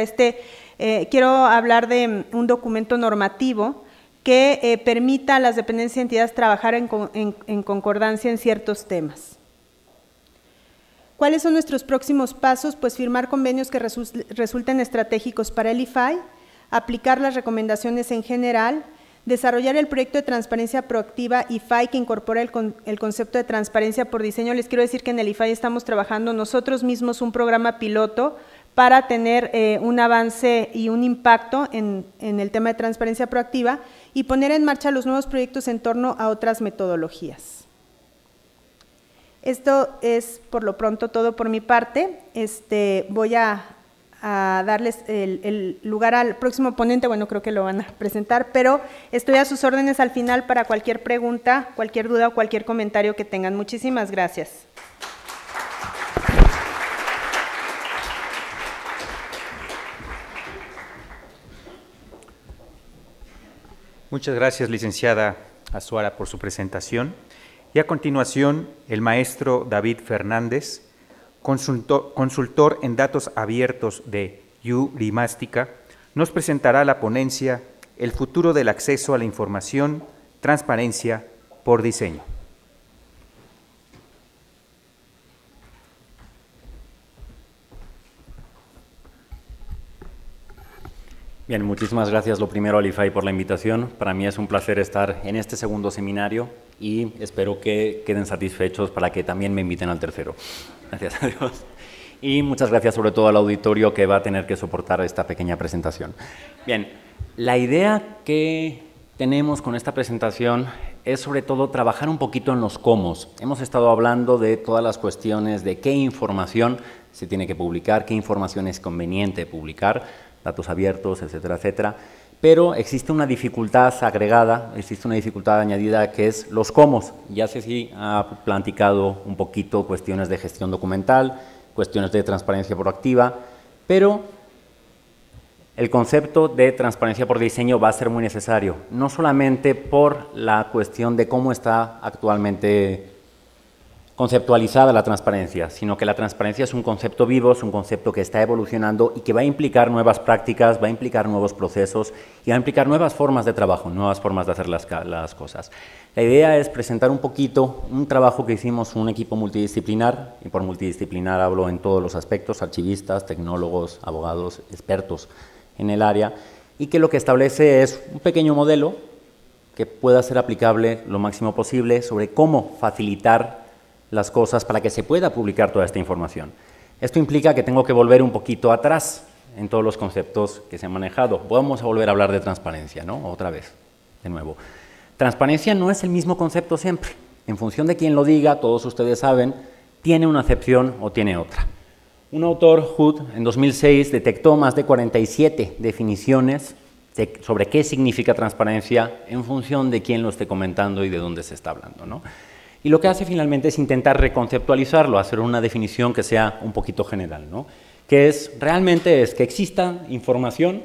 quiero hablar de un documento normativo que permita a las dependencias y entidades trabajar en concordancia en ciertos temas. ¿Cuáles son nuestros próximos pasos? Pues firmar convenios que resulten estratégicos para el IFAI, aplicar las recomendaciones en general, desarrollar el proyecto de transparencia proactiva IFAI que incorpora el concepto de transparencia por diseño. Les quiero decir que en el IFAI estamos trabajando nosotros mismos un programa piloto para tener un avance y un impacto en el tema de transparencia proactiva y poner en marcha los nuevos proyectos en torno a otras metodologías. Esto es por lo pronto todo por mi parte. Voy a darles el lugar al próximo ponente, bueno, creo que lo van a presentar, pero estoy a sus órdenes al final para cualquier pregunta, cualquier duda o cualquier comentario que tengan. Muchísimas gracias. Muchas gracias, licenciada Azuara, por su presentación. Y a continuación, el maestro David Fernández, consultor en datos abiertos de Eurimástica, nos presentará la ponencia El futuro del acceso a la información, transparencia por diseño. Bien, muchísimas gracias lo primero al IFAI por la invitación. Para mí es un placer estar en este segundo seminario y espero que queden satisfechos para que también me inviten al tercero. Gracias a Dios. Y muchas gracias sobre todo al auditorio que va a tener que soportar esta pequeña presentación. Bien, la idea que tenemos con esta presentación es sobre todo trabajar un poquito en los cómo. Hemos estado hablando de todas las cuestiones de qué información se tiene que publicar, qué información es conveniente publicar, datos abiertos, etcétera, etcétera. Pero existe una dificultad agregada, existe una dificultad añadida que es los cómo. Ya Ceci ha platicado un poquito cuestiones de gestión documental, cuestiones de transparencia proactiva, pero el concepto de transparencia por diseño va a ser muy necesario, no solamente por la cuestión de cómo está actualmente conceptualizada la transparencia, sino que la transparencia es un concepto vivo, es un concepto que está evolucionando y que va a implicar nuevas prácticas, va a implicar nuevos procesos y va a implicar nuevas formas de trabajo, nuevas formas de hacer las cosas. La idea es presentar un poquito un trabajo que hicimos un equipo multidisciplinar, y por multidisciplinar hablo en todos los aspectos, archivistas, tecnólogos, abogados, expertos en el área, y que lo que establece es un pequeño modelo que pueda ser aplicable lo máximo posible sobre cómo facilitar las cosas para que se pueda publicar toda esta información. Esto implica que tengo que volver un poquito atrás en todos los conceptos que se han manejado. Vamos a volver a hablar de transparencia, ¿no? Otra vez, de nuevo. Transparencia no es el mismo concepto siempre. En función de quién lo diga, todos ustedes saben, tiene una acepción o tiene otra. Un autor, Hood, en 2006 detectó más de 47 definiciones sobre qué significa transparencia en función de quién lo esté comentando y de dónde se está hablando, ¿no? Y lo que hace finalmente es intentar reconceptualizarlo, hacer una definición que sea un poquito general, ¿no? Que realmente es que exista información,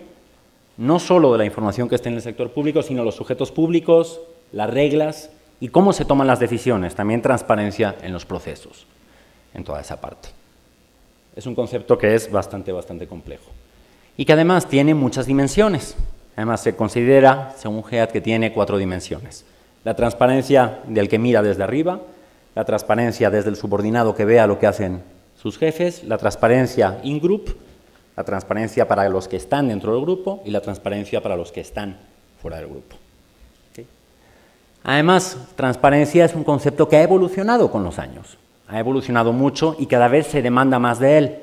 no solo de la información que esté en el sector público, sino los sujetos públicos, las reglas y cómo se toman las decisiones, también transparencia en los procesos, en toda esa parte. Es un concepto que es bastante complejo y que además tiene muchas dimensiones. Además se considera, según GEAD, que tiene 4 dimensiones. La transparencia del que mira desde arriba, la transparencia desde el subordinado que vea lo que hacen sus jefes, la transparencia in-group, la transparencia para los que están dentro del grupo y la transparencia para los que están fuera del grupo. ¿Sí? Además, transparencia es un concepto que ha evolucionado con los años, ha evolucionado mucho y cada vez se demanda más de él.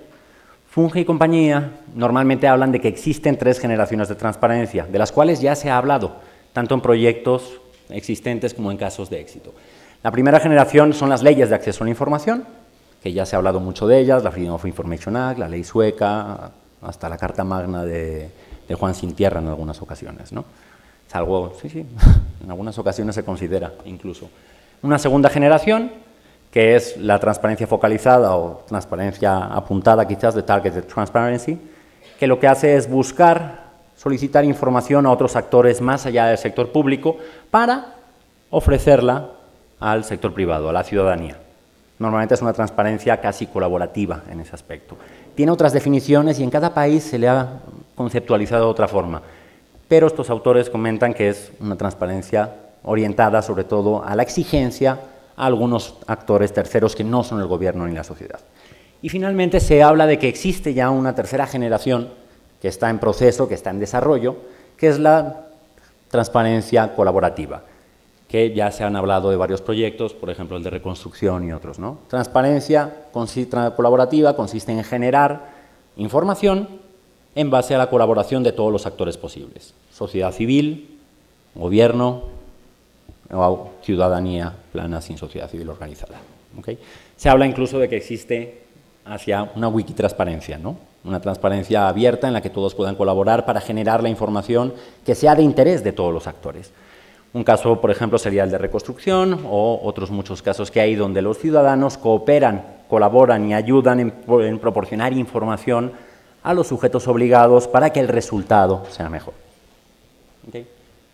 Funge y compañía normalmente hablan de que existen 3 generaciones de transparencia, de las cuales ya se ha hablado, tanto en proyectos existentes como en casos de éxito. La primera generación son las leyes de acceso a la información, que ya se ha hablado mucho de ellas, la Freedom of Information Act, la ley sueca, hasta la Carta Magna de Juan Sin Tierra en algunas ocasiones, ¿no? Es algo, sí, en algunas ocasiones se considera incluso. Una segunda generación, que es la transparencia focalizada o transparencia apuntada quizás de Targeted Transparency, que lo que hace es solicitar información a otros actores más allá del sector público para ofrecerla al sector privado, a la ciudadanía. Normalmente es una transparencia casi colaborativa en ese aspecto. Tiene otras definiciones y en cada país se le ha conceptualizado de otra forma, pero estos autores comentan que es una transparencia orientada sobre todo a la exigencia a algunos actores terceros que no son el gobierno ni la sociedad. Y finalmente se habla de que existe ya una tercera generación que está en proceso, que está en desarrollo, que es la transparencia colaborativa, que ya se han hablado de varios proyectos, por ejemplo el de reconstrucción y otros, ¿no? Transparencia colaborativa consiste en generar información en base a la colaboración de todos los actores posibles, sociedad civil, gobierno o ciudadanía plana sin sociedad civil organizada. ¿Okay? Se habla incluso de que existe hacia una wikitransparencia, ¿no? Una transparencia abierta en la que todos puedan colaborar para generar la información que sea de interés de todos los actores. Un caso, por ejemplo, sería el de reconstrucción o otros muchos casos que hay donde los ciudadanos cooperan, colaboran y ayudan en proporcionar información a los sujetos obligados para que el resultado sea mejor. ¿Okay?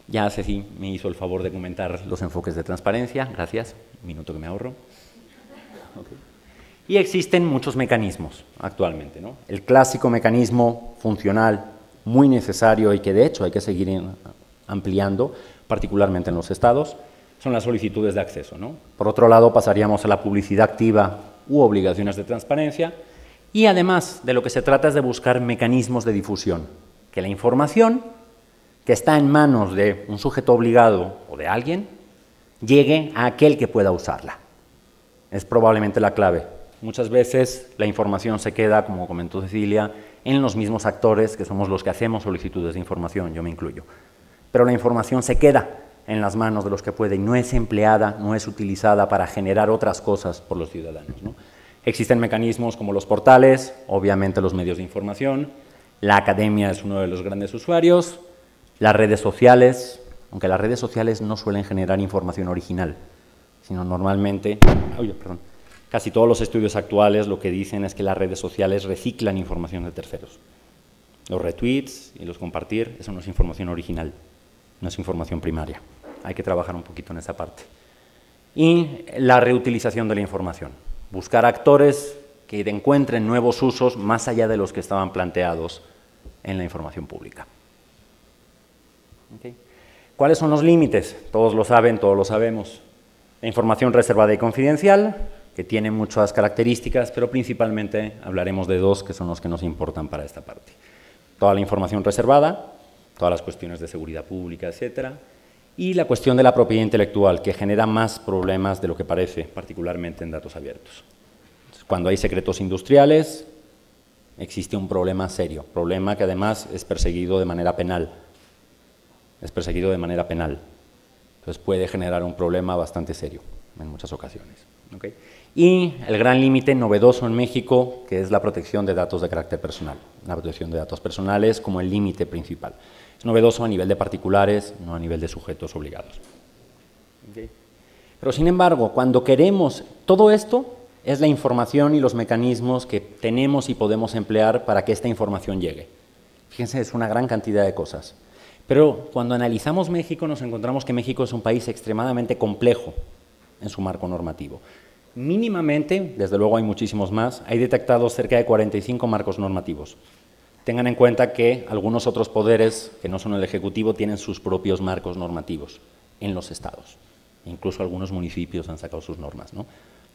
Ya Ceci me hizo el favor de comentar los enfoques de transparencia, gracias, un minuto que me ahorro. Okay. Y existen muchos mecanismos actualmente, ¿no? El clásico mecanismo funcional, muy necesario y que de hecho hay que seguir ampliando, particularmente en los estados, son las solicitudes de acceso, ¿no? Por otro lado, pasaríamos a la publicidad activa u obligaciones de transparencia y además de lo que se trata es de buscar mecanismos de difusión que la información que está en manos de un sujeto obligado o de alguien llegue a aquel que pueda usarla. Es probablemente la clave. Muchas veces la información se queda, como comentó Cecilia, en los mismos actores que somos los que hacemos solicitudes de información, yo me incluyo. Pero la información se queda en las manos de los que pueden, no es empleada, no es utilizada para generar otras cosas por los ciudadanos, ¿no? Existen mecanismos como los portales, obviamente los medios de información, la academia es uno de los grandes usuarios, las redes sociales, aunque las redes sociales no suelen generar información original, sino normalmente, casi todos los estudios actuales lo que dicen es que las redes sociales reciclan información de terceros. Los retweets y los compartir, eso no es información original, no es información primaria. Hay que trabajar un poquito en esa parte. Y la reutilización de la información. Buscar actores que encuentren nuevos usos más allá de los que estaban planteados en la información pública. ¿Okay? ¿Cuáles son los límites? Todos lo saben, todos lo sabemos. La información reservada y confidencial, que tiene muchas características, pero principalmente hablaremos de dos que son los que nos importan para esta parte. Toda la información reservada, todas las cuestiones de seguridad pública, etcétera, y la cuestión de la propiedad intelectual, que genera más problemas de lo que parece, particularmente en datos abiertos. Cuando hay secretos industriales, existe un problema serio, problema que además es perseguido de manera penal. Entonces puede generar un problema bastante serio en muchas ocasiones. ¿Okay? Y el gran límite novedoso en México, que es la protección de datos de carácter personal. La protección de datos personales como el límite principal. Es novedoso a nivel de particulares, no a nivel de sujetos obligados. ¿Okay? Pero sin embargo, cuando queremos todo esto, es la información y los mecanismos que tenemos y podemos emplear para que esta información llegue. Fíjense, es una gran cantidad de cosas. Pero cuando analizamos México, nos encontramos que México es un país extremadamente complejo en su marco normativo. Mínimamente, desde luego hay muchísimos más, hay detectados cerca de 45 marcos normativos. Tengan en cuenta que algunos otros poderes, que no son el Ejecutivo, tienen sus propios marcos normativos en los estados. Incluso algunos municipios han sacado sus normas, ¿no?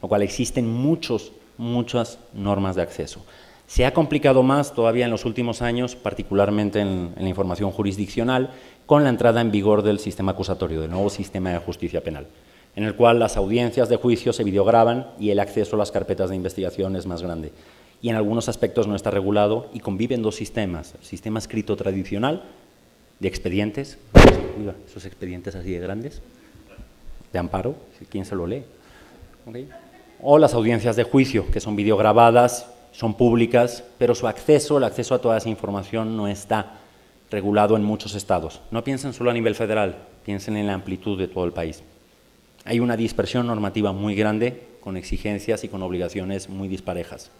Lo cual existen muchas normas de acceso. Se ha complicado más todavía en los últimos años, particularmente en la información jurisdiccional, con la entrada en vigor del sistema acusatorio, del nuevo sistema de justicia penal, en el cual las audiencias de juicio se videograban y el acceso a las carpetas de investigación es más grande. Y en algunos aspectos no está regulado y conviven dos sistemas, el sistema escrito tradicional de expedientes, esos expedientes así de grandes, de amparo, ¿quién se lo lee? ¿Okay? O las audiencias de juicio, que son videograbadas, son públicas, pero su acceso, el acceso a toda esa información no está regulado en muchos estados. No piensen solo a nivel federal, piensen en la amplitud de todo el país. Hay una dispersión normativa muy grande, con exigencias y con obligaciones muy disparejas,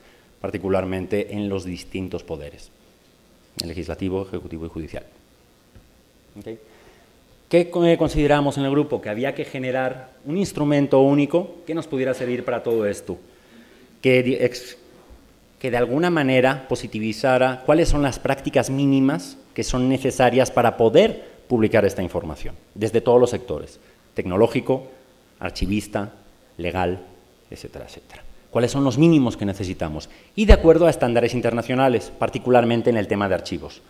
particularmente en los distintos poderes, el legislativo, ejecutivo y judicial. ¿Okay? ¿Qué consideramos en el grupo? Que había que generar un instrumento único que nos pudiera servir para todo esto, que de alguna manera positivizara cuáles son las prácticas mínimas que son necesarias para poder publicar esta información, desde todos los sectores, tecnológico, archivista, legal, etcétera, etcétera. ¿Cuáles son los mínimos que necesitamos? Y de acuerdo a estándares internacionales, particularmente en el tema de archivos.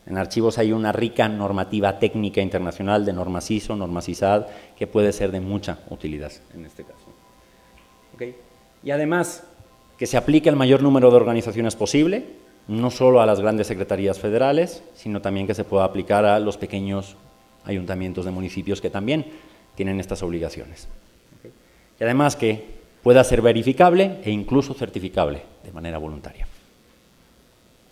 En archivos hay una rica normativa técnica internacional de normas ISO, normas ISAD, que puede ser de mucha utilidad en este caso. ¿Okay? Y además, que se aplique al mayor número de organizaciones posible, no solo a las grandes secretarías federales, sino también que se pueda aplicar a los pequeños ayuntamientos de municipios que también tienen estas obligaciones. ¿Okay? Y además que pueda ser verificable e incluso certificable de manera voluntaria.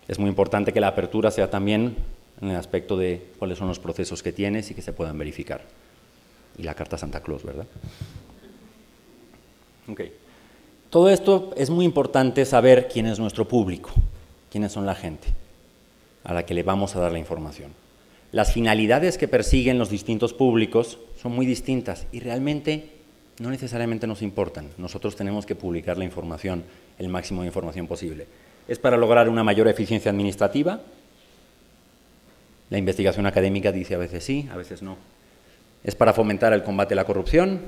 Es muy importante que la apertura sea también en el aspecto de cuáles son los procesos que tienes y que se puedan verificar. Y la carta Santa Claus, ¿verdad? Okay. Todo esto es muy importante saber quién es nuestro público, quiénes son la gente a la que le vamos a dar la información. Las finalidades que persiguen los distintos públicos son muy distintas y realmente no necesariamente nos importan. Nosotros tenemos que publicar la información, el máximo de información posible. ¿Es para lograr una mayor eficiencia administrativa? La investigación académica dice a veces sí, a veces no. ¿Es para fomentar el combate a la corrupción?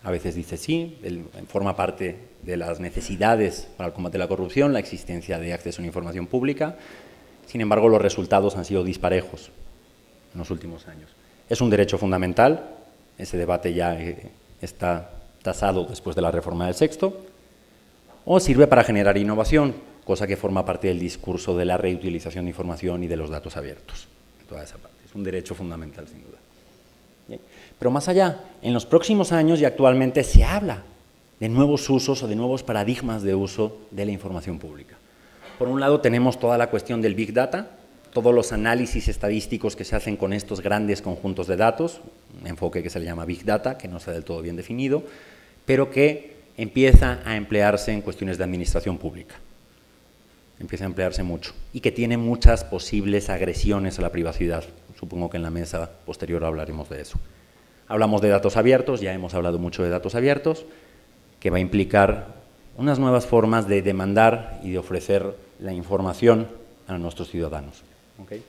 A veces dice sí, forma parte de las necesidades para el combate a la corrupción, la existencia de acceso a una información pública. sin embargo los resultados han sido disparejos en los últimos años. Es un derecho fundamental, ese debate ya está tasado después de la reforma del sexto, o sirve para generar innovación, cosa que forma parte del discurso de la reutilización de información y de los datos abiertos. Toda esa parte. Es un derecho fundamental, sin duda. ¿Bien? Pero más allá, en los próximos años y actualmente se habla de nuevos usos o de nuevos paradigmas de uso de la información pública. Por un lado tenemos toda la cuestión del Big Data, todos los análisis estadísticos que se hacen con estos grandes conjuntos de datos, un enfoque que se le llama Big Data, que no está del todo bien definido, pero que empieza a emplearse en cuestiones de administración pública. Empieza a emplearse mucho y que tiene muchas posibles agresiones a la privacidad. Supongo que en la mesa posterior hablaremos de eso. Hablamos de datos abiertos, ya hemos hablado mucho de datos abiertos, que va a implicar unas nuevas formas de demandar y de ofrecer la información a nuestros ciudadanos. ¿Okay?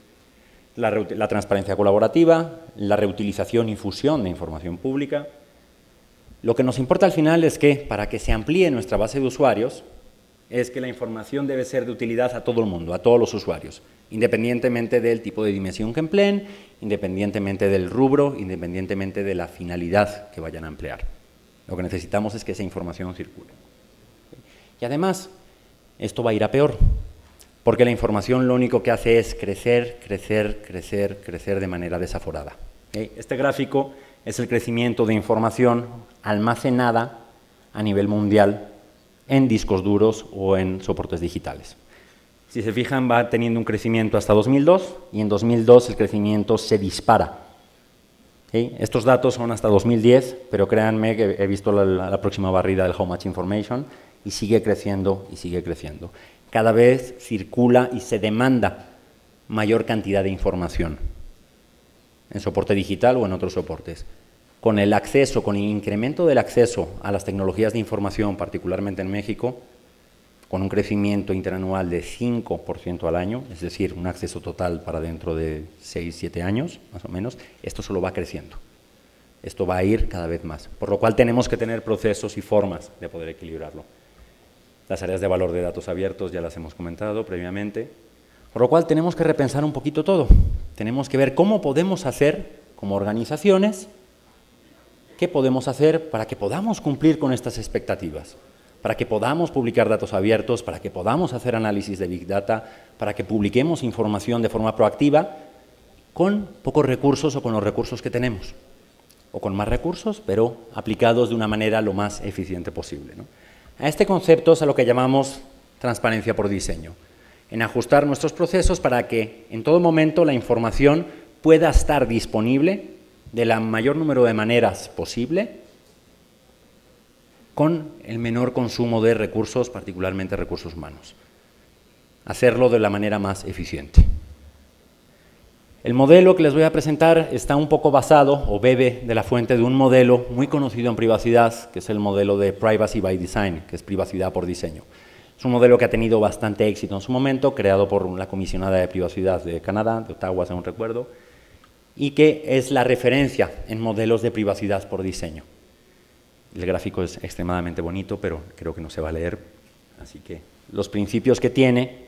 La transparencia colaborativa, la reutilización y fusión de información pública. Lo que nos importa al final es que, para que se amplíe nuestra base de usuarios, es que la información debe ser de utilidad a todo el mundo, a todos los usuarios, independientemente del tipo de dimensión que empleen, independientemente del rubro, independientemente de la finalidad que vayan a emplear. Lo que necesitamos es que esa información circule. Y además, esto va a ir a peor, porque la información lo único que hace es crecer, crecer, crecer, crecer de manera desaforada. Este gráfico es el crecimiento de información almacenada a nivel mundial en discos duros o en soportes digitales. Si se fijan, va teniendo un crecimiento hasta 2002 y en 2002 el crecimiento se dispara. ¿Sí? Estos datos son hasta 2010, pero créanme que he visto la próxima barrida del How Much Information y sigue creciendo y sigue creciendo. Cada vez circula y se demanda mayor cantidad de información en soporte digital o en otros soportes. Con el acceso, con el incremento del acceso a las tecnologías de información, particularmente en México, con un crecimiento interanual de 5% al año, es decir, un acceso total para dentro de 6, 7 años, más o menos, esto solo va creciendo. Esto va a ir cada vez más, por lo cual tenemos que tener procesos y formas de poder equilibrarlo. Las áreas de valor de datos abiertos ya las hemos comentado previamente, por lo cual tenemos que repensar un poquito todo. Tenemos que ver cómo podemos hacer, como organizaciones, qué podemos hacer para que podamos cumplir con estas expectativas, para que podamos publicar datos abiertos, para que podamos hacer análisis de Big Data, para que publiquemos información de forma proactiva con pocos recursos o con los recursos que tenemos, o con más recursos, pero aplicados de una manera lo más eficiente posible, ¿no? A este concepto es a lo que llamamos transparencia por diseño, en ajustar nuestros procesos para que en todo momento la información pueda estar disponible de la mayor número de maneras posible, con el menor consumo de recursos, particularmente recursos humanos. Hacerlo de la manera más eficiente. El modelo que les voy a presentar está un poco basado o bebe de la fuente de un modelo muy conocido en privacidad, que es el modelo de Privacy by Design, que es privacidad por diseño. Es un modelo que ha tenido bastante éxito en su momento, creado por la comisionada de privacidad de Canadá, de Ottawa, según recuerdo, y que es la referencia en modelos de privacidad por diseño. El gráfico es extremadamente bonito, pero creo que no se va a leer, así que los principios que tiene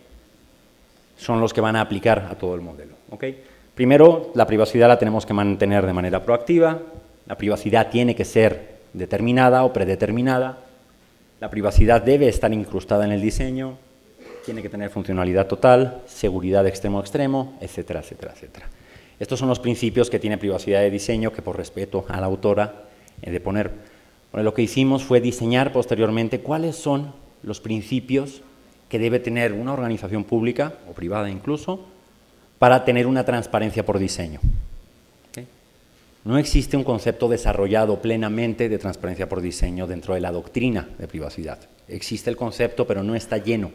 son los que van a aplicar a todo el modelo. ¿Okay? Primero, la privacidad la tenemos que mantener de manera proactiva, la privacidad tiene que ser determinada o predeterminada, la privacidad debe estar incrustada en el diseño, tiene que tener funcionalidad total, seguridad de extremo a extremo, etcétera, etcétera, etcétera. Estos son los principios que tiene privacidad de diseño, que por respeto a la autora he de poner. Bueno, lo que hicimos fue diseñar posteriormente cuáles son los principios que debe tener una organización pública, o privada incluso, para tener una transparencia por diseño. ¿Okay? No existe un concepto desarrollado plenamente de transparencia por diseño dentro de la doctrina de privacidad. Existe el concepto, pero no está lleno.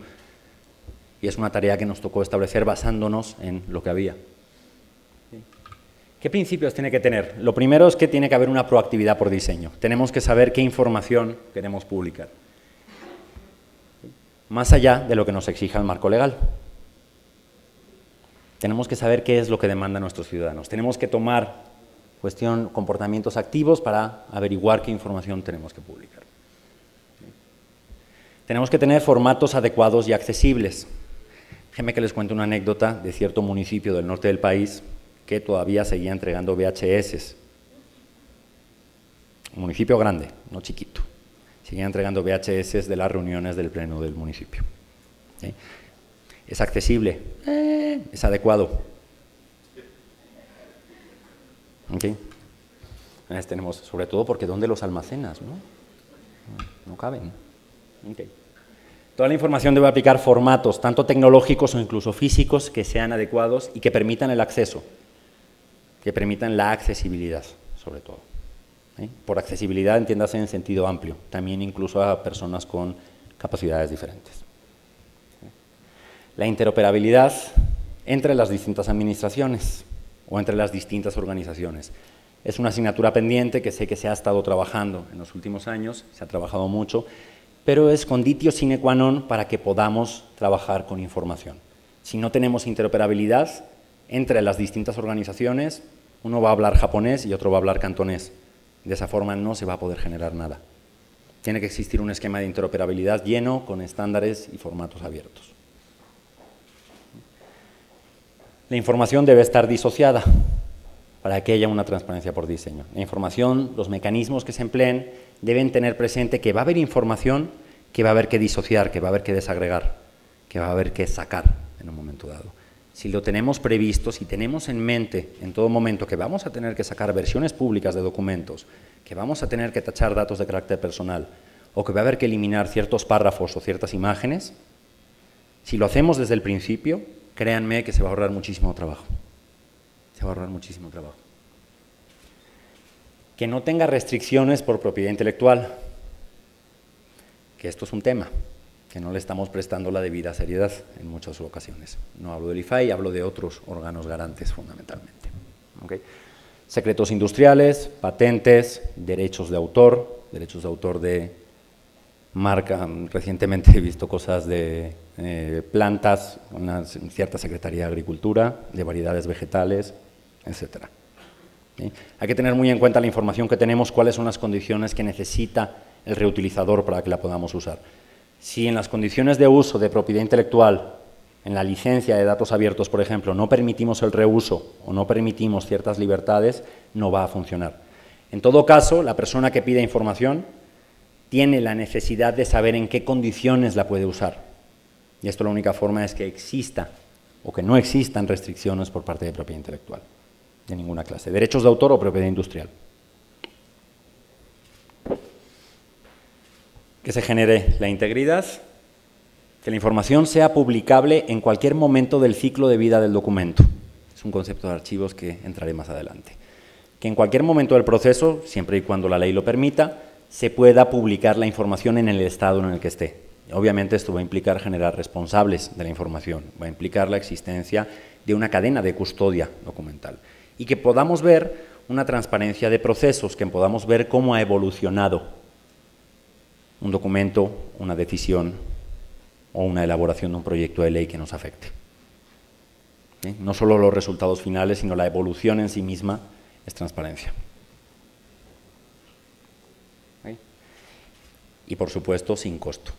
Y es una tarea que nos tocó establecer basándonos en lo que había. ¿Qué principios tiene que tener? Lo primero es que tiene que haber una proactividad por diseño. Tenemos que saber qué información queremos publicar, más allá de lo que nos exija el marco legal. Tenemos que saber qué es lo que demandan nuestros ciudadanos. Tenemos que tomar comportamientos activos para averiguar qué información tenemos que publicar. Tenemos que tener formatos adecuados y accesibles. Déjenme que les cuente una anécdota de cierto municipio del norte del país que todavía seguía entregando VHS. Un municipio grande, no chiquito. Seguía entregando VHS de las reuniones del pleno del municipio. ¿Sí? ¿Es accesible? ¿Es adecuado? ¿Okay? Tenemos, sobre todo porque ¿dónde los almacenas? No caben. Okay. Toda la información debe aplicar formatos, tanto tecnológicos o incluso físicos, que sean adecuados y que permitan el acceso, que permitan la accesibilidad, sobre todo. ¿Sí? Por accesibilidad entiéndase en sentido amplio, también incluso a personas con capacidades diferentes. ¿Sí? La interoperabilidad entre las distintas administraciones o entre las distintas organizaciones. Es una asignatura pendiente que sé que se ha estado trabajando en los últimos años, se ha trabajado mucho, pero es conditio sine qua non para que podamos trabajar con información. Si no tenemos interoperabilidad entre las distintas organizaciones, uno va a hablar japonés y otro va a hablar cantonés. De esa forma no se va a poder generar nada. Tiene que existir un esquema de interoperabilidad lleno con estándares y formatos abiertos. La información debe estar disociada para que haya una transparencia por diseño. La información, los mecanismos que se empleen deben tener presente que va a haber información que va a haber que disociar, que va a haber que desagregar, que va a haber que sacar en un momento dado. Si lo tenemos previsto, si tenemos en mente en todo momento que vamos a tener que sacar versiones públicas de documentos, que vamos a tener que tachar datos de carácter personal o que va a haber que eliminar ciertos párrafos o ciertas imágenes, si lo hacemos desde el principio, créanme que se va a ahorrar muchísimo trabajo. Se va a ahorrar muchísimo trabajo. Que no tenga restricciones por propiedad intelectual, que esto es un tema, que no le estamos prestando la debida seriedad en muchas ocasiones. No hablo del IFAI, hablo de otros órganos garantes fundamentalmente. ¿Okay? Secretos industriales, patentes, derechos de autor de marca. Recientemente he visto cosas de plantas, una cierta Secretaría de Agricultura, de variedades vegetales, etc. ¿Sí? Hay que tener muy en cuenta la información que tenemos, cuáles son las condiciones que necesita el reutilizador para que la podamos usar. Si en las condiciones de uso de propiedad intelectual, en la licencia de datos abiertos, por ejemplo, no permitimos el reuso o no permitimos ciertas libertades, no va a funcionar. En todo caso, la persona que pide información tiene la necesidad de saber en qué condiciones la puede usar. Y esto la única forma es que exista o que no existan restricciones por parte de propiedad intelectual, de ninguna clase, derechos de autor o propiedad industrial. Que se genere la integridad, que la información sea publicable en cualquier momento del ciclo de vida del documento. Es un concepto de archivos que entraré más adelante. Que en cualquier momento del proceso, siempre y cuando la ley lo permita, se pueda publicar la información en el estado en el que esté. Obviamente esto va a implicar generar responsables de la información, va a implicar la existencia de una cadena de custodia documental y que podamos ver una transparencia de procesos, que podamos ver cómo ha evolucionado un documento, una decisión o una elaboración de un proyecto de ley que nos afecte. ¿Sí? No solo los resultados finales, sino la evolución en sí misma es transparencia. ¿Sí? Y por supuesto, sin costo.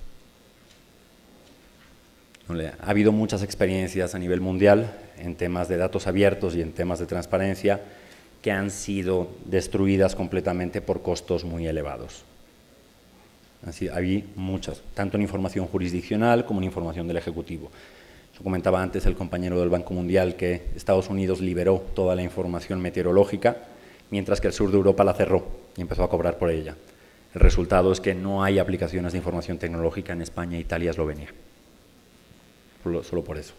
Ha habido muchas experiencias a nivel mundial en temas de datos abiertos y en temas de transparencia que han sido destruidas completamente por costos muy elevados. Así, hay muchas, tanto en información jurisdiccional como en información del Ejecutivo. Yo comentaba antes el compañero del Banco Mundial que Estados Unidos liberó toda la información meteorológica, mientras que el sur de Europa la cerró y empezó a cobrar por ella. El resultado es que no hay aplicaciones de información tecnológica en España, Italia y Eslovenia. Solo por eso.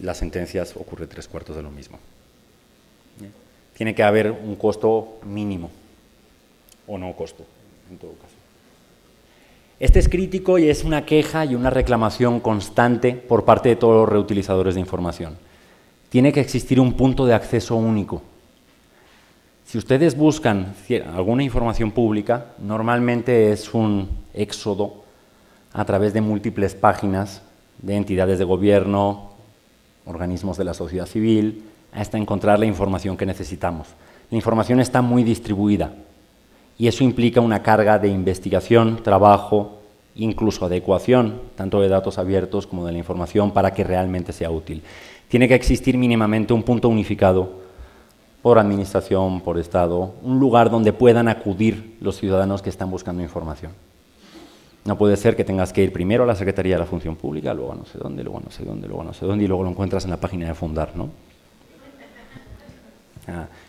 Las sentencias ocurre 3/4 de lo mismo. Tiene que haber un costo mínimo, o no costo, en todo caso. Este es crítico y es una queja y una reclamación constante por parte de todos los reutilizadores de información. Tiene que existir un punto de acceso único. Si ustedes buscan alguna información pública, normalmente es un éxodo a través de múltiples páginas de entidades de gobierno, organismos de la sociedad civil, hasta encontrar la información que necesitamos. La información está muy distribuida y eso implica una carga de investigación, trabajo incluso adecuación, tanto de datos abiertos como de la información, para que realmente sea útil. Tiene que existir mínimamente un punto unificado por administración, por Estado, un lugar donde puedan acudir los ciudadanos que están buscando información. No puede ser que tengas que ir primero a la Secretaría de la Función Pública, luego a no sé dónde, luego a no sé dónde, luego a no sé dónde, y luego lo encuentras en la página de Fundar, ¿no?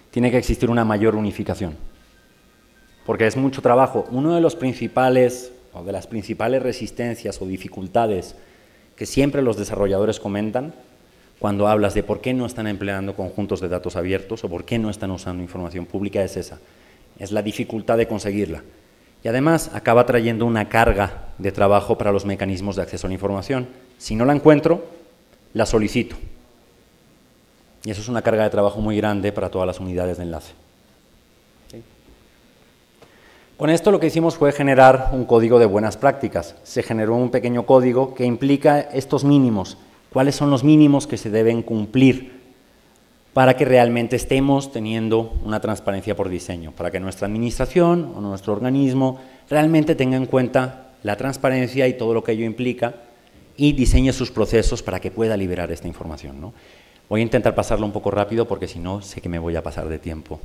Tiene que existir una mayor unificación, porque es mucho trabajo. Uno de los principales, o de las principales resistencias o dificultades que siempre los desarrolladores comentan cuando hablas de por qué no están empleando conjuntos de datos abiertos o por qué no están usando información pública es esa, es la dificultad de conseguirla. Y además acaba trayendo una carga de trabajo para los mecanismos de acceso a la información. Si no la encuentro, la solicito. Y eso es una carga de trabajo muy grande para todas las unidades de enlace. ¿Sí? Con esto lo que hicimos fue generar un código de buenas prácticas. Se generó un pequeño código que implica estos mínimos. ¿Cuáles son los mínimos que se deben cumplir para que realmente estemos teniendo una transparencia por diseño? Para que nuestra administración o nuestro organismo realmente tenga en cuenta la transparencia y todo lo que ello implica y diseñe sus procesos para que pueda liberar esta información, ¿no? Voy a intentar pasarlo un poco rápido porque si no sé que me voy a pasar de tiempo,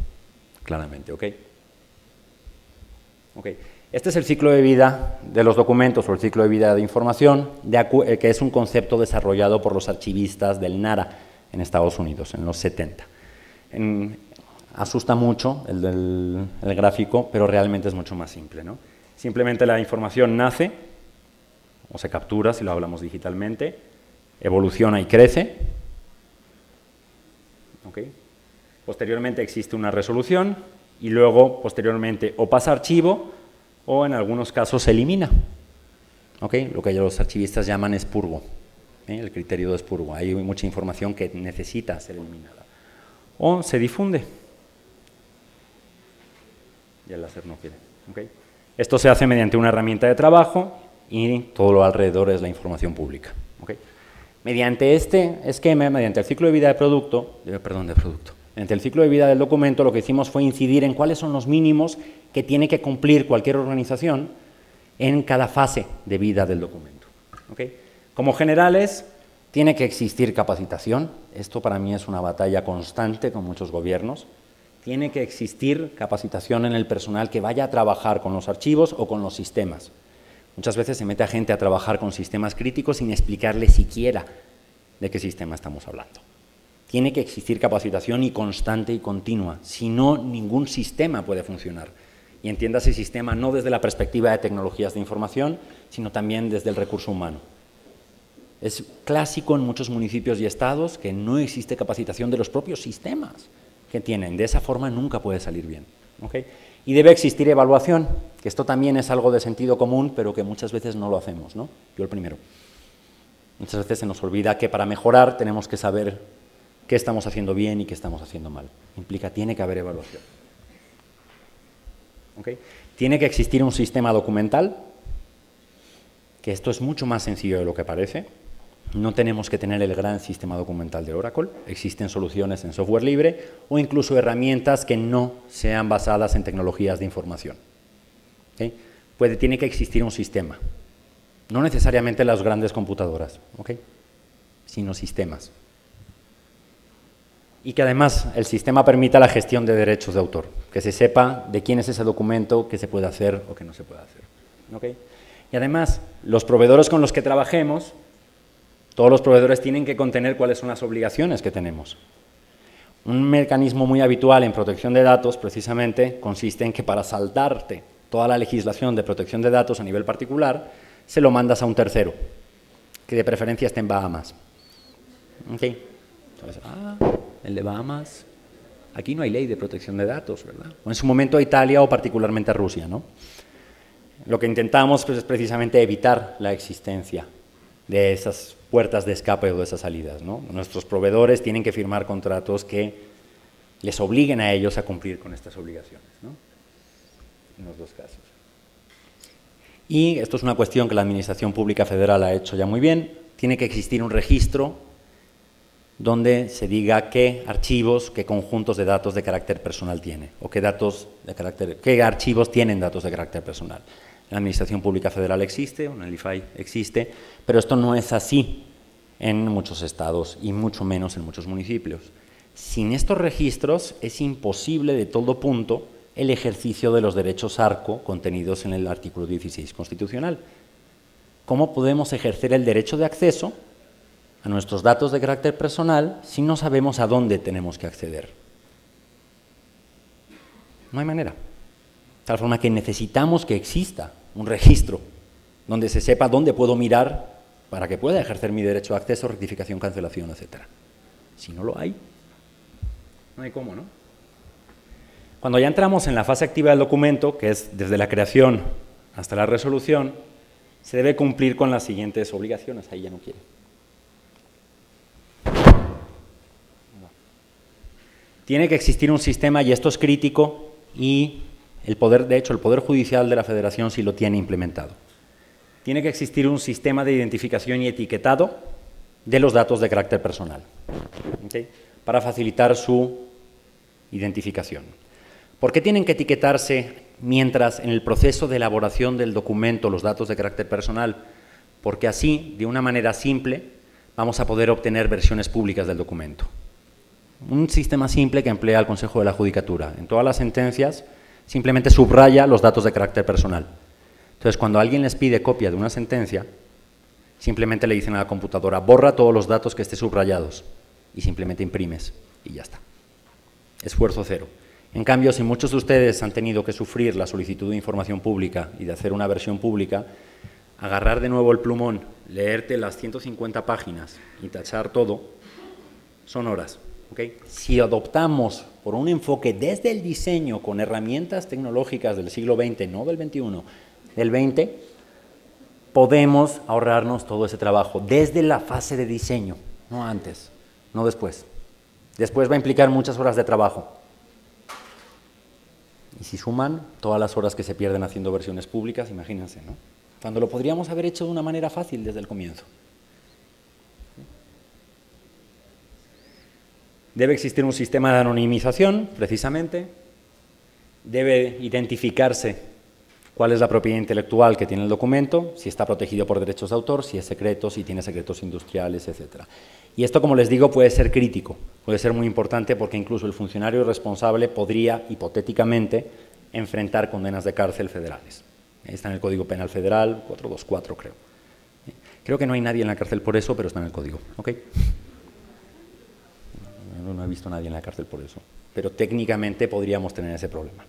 claramente, ¿ok? Ok. Este es el ciclo de vida de los documentos o el ciclo de vida de información, que es un concepto desarrollado por los archivistas del NARA en Estados Unidos, en los 70. Asusta mucho el gráfico, pero realmente es mucho más simple, ¿no? Simplemente la información nace, o se captura si lo hablamos digitalmente, evoluciona y crece. ¿Okay? Posteriormente existe una resolución y luego, posteriormente, o pasa a archivo o en algunos casos se elimina. ¿Okay? Lo que los archivistas llaman expurgo, el criterio de expurgo. Hay mucha información que necesita ser eliminada. O se difunde. Y el láser no quiere. ¿Okay? Esto se hace mediante una herramienta de trabajo y todo lo alrededor es la información pública. ¿Okay? Mediante este esquema, mediante el ciclo de vida mediante el ciclo de vida del documento, lo que hicimos fue incidir en cuáles son los mínimos que tiene que cumplir cualquier organización en cada fase de vida del documento. ¿Okay? Como generales, tiene que existir capacitación. Esto para mí es una batalla constante con muchos gobiernos. Tiene que existir capacitación en el personal que vaya a trabajar con los archivos o con los sistemas. Muchas veces se mete a gente a trabajar con sistemas críticos sin explicarle siquiera de qué sistema estamos hablando. Tiene que existir capacitación y constante y continua, si no, ningún sistema puede funcionar. Y entiéndase sistema no desde la perspectiva de tecnologías de información, sino también desde el recurso humano. Es clásico en muchos municipios y estados que no existe capacitación de los propios sistemas que tienen. De esa forma nunca puede salir bien. ¿Okay? Y debe existir evaluación, que esto también es algo de sentido común, pero que muchas veces no lo hacemos, ¿no? Yo el primero. Muchas veces se nos olvida que para mejorar tenemos que saber qué estamos haciendo bien y qué estamos haciendo mal. Implica, tiene que haber evaluación. ¿Okay? Tiene que existir un sistema documental, que esto es mucho más sencillo de lo que parece. No tenemos que tener el gran sistema documental de Oracle, existen soluciones en software libre o incluso herramientas que no sean basadas en tecnologías de información. ¿Okay? Tiene que existir un sistema, no necesariamente las grandes computadoras, ¿okay? Sino sistemas. Y que además el sistema permita la gestión de derechos de autor, que se sepa de quién es ese documento, qué se puede hacer o qué no se puede hacer. ¿Okay? Y además, los proveedores con los que trabajemos, todos los proveedores tienen que contener cuáles son las obligaciones que tenemos. Un mecanismo muy habitual en protección de datos, precisamente, consiste en que para saltarte toda la legislación de protección de datos a nivel particular, se lo mandas a un tercero, que de preferencia esté en Bahamas. ¿Okay? Entonces, el de Bahamas, aquí no hay ley de protección de datos, ¿verdad? O en su momento a Italia o particularmente a Rusia, ¿no? Lo que intentamos pues, es precisamente evitar la existencia de esas puertas de escape o de esas salidas, ¿no? Nuestros proveedores tienen que firmar contratos que les obliguen a ellos a cumplir con estas obligaciones, ¿no? En los dos casos. Y esto es una cuestión que la Administración Pública Federal ha hecho ya muy bien. Tiene que existir un registro donde se diga qué archivos, qué conjuntos de datos de carácter personal tiene o qué archivos tienen datos de carácter personal. la Administración Pública Federal existe, en el IFAI existe, pero esto no es así en muchos estados y mucho menos en muchos municipios. Sin estos registros es imposible de todo punto el ejercicio de los derechos ARCO contenidos en el artículo 16 constitucional. ¿Cómo podemos ejercer el derecho de acceso a nuestros datos de carácter personal si no sabemos a dónde tenemos que acceder? No hay manera. De tal forma que necesitamos que exista un registro donde se sepa dónde puedo mirar para que pueda ejercer mi derecho de acceso, rectificación, cancelación, etc. Si no lo hay, no hay cómo, ¿no? Cuando ya entramos en la fase activa del documento, que es desde la creación hasta la resolución, se debe cumplir con las siguientes obligaciones. Ahí ya no quiere. Tiene que existir un sistema, y esto es crítico, y el poder, de hecho, el Poder Judicial de la Federación sí lo tiene implementado. Tiene que existir un sistema de identificación y etiquetado de los datos de carácter personal, ¿okay?, para facilitar su identificación. ¿Por qué tienen que etiquetarse mientras en el proceso de elaboración del documento los datos de carácter personal? Porque así, de una manera simple, vamos a poder obtener versiones públicas del documento. Un sistema simple que emplea el Consejo de la Judicatura. En todas las sentencias simplemente subraya los datos de carácter personal. Entonces, cuando alguien les pide copia de una sentencia, simplemente le dicen a la computadora, borra todos los datos que estén subrayados, y simplemente imprimes, y ya está. Esfuerzo cero. En cambio, si muchos de ustedes han tenido que sufrir la solicitud de información pública y de hacer una versión pública, agarrar de nuevo el plumón, leerte las 150 páginas y tachar todo, son horas. ¿Okay? Si adoptamos por un enfoque desde el diseño con herramientas tecnológicas del siglo XX, no del XXI, del XX, podemos ahorrarnos todo ese trabajo desde la fase de diseño, no antes, no después. Después va a implicar muchas horas de trabajo. Y si suman todas las horas que se pierden haciendo versiones públicas, imagínense, ¿no? Cuando lo podríamos haber hecho de una manera fácil desde el comienzo. Debe existir un sistema de anonimización, precisamente. Debe identificarse cuál es la propiedad intelectual que tiene el documento, si está protegido por derechos de autor, si es secreto, si tiene secretos industriales, etc. Y esto, como les digo, puede ser crítico, puede ser muy importante porque incluso el funcionario responsable podría, hipotéticamente, enfrentar condenas de cárcel federales. Está en el Código Penal Federal, 424, creo. Creo que no hay nadie en la cárcel por eso, pero está en el código. ¿Ok? No he visto a nadie en la cárcel por eso, pero técnicamente podríamos tener ese problema.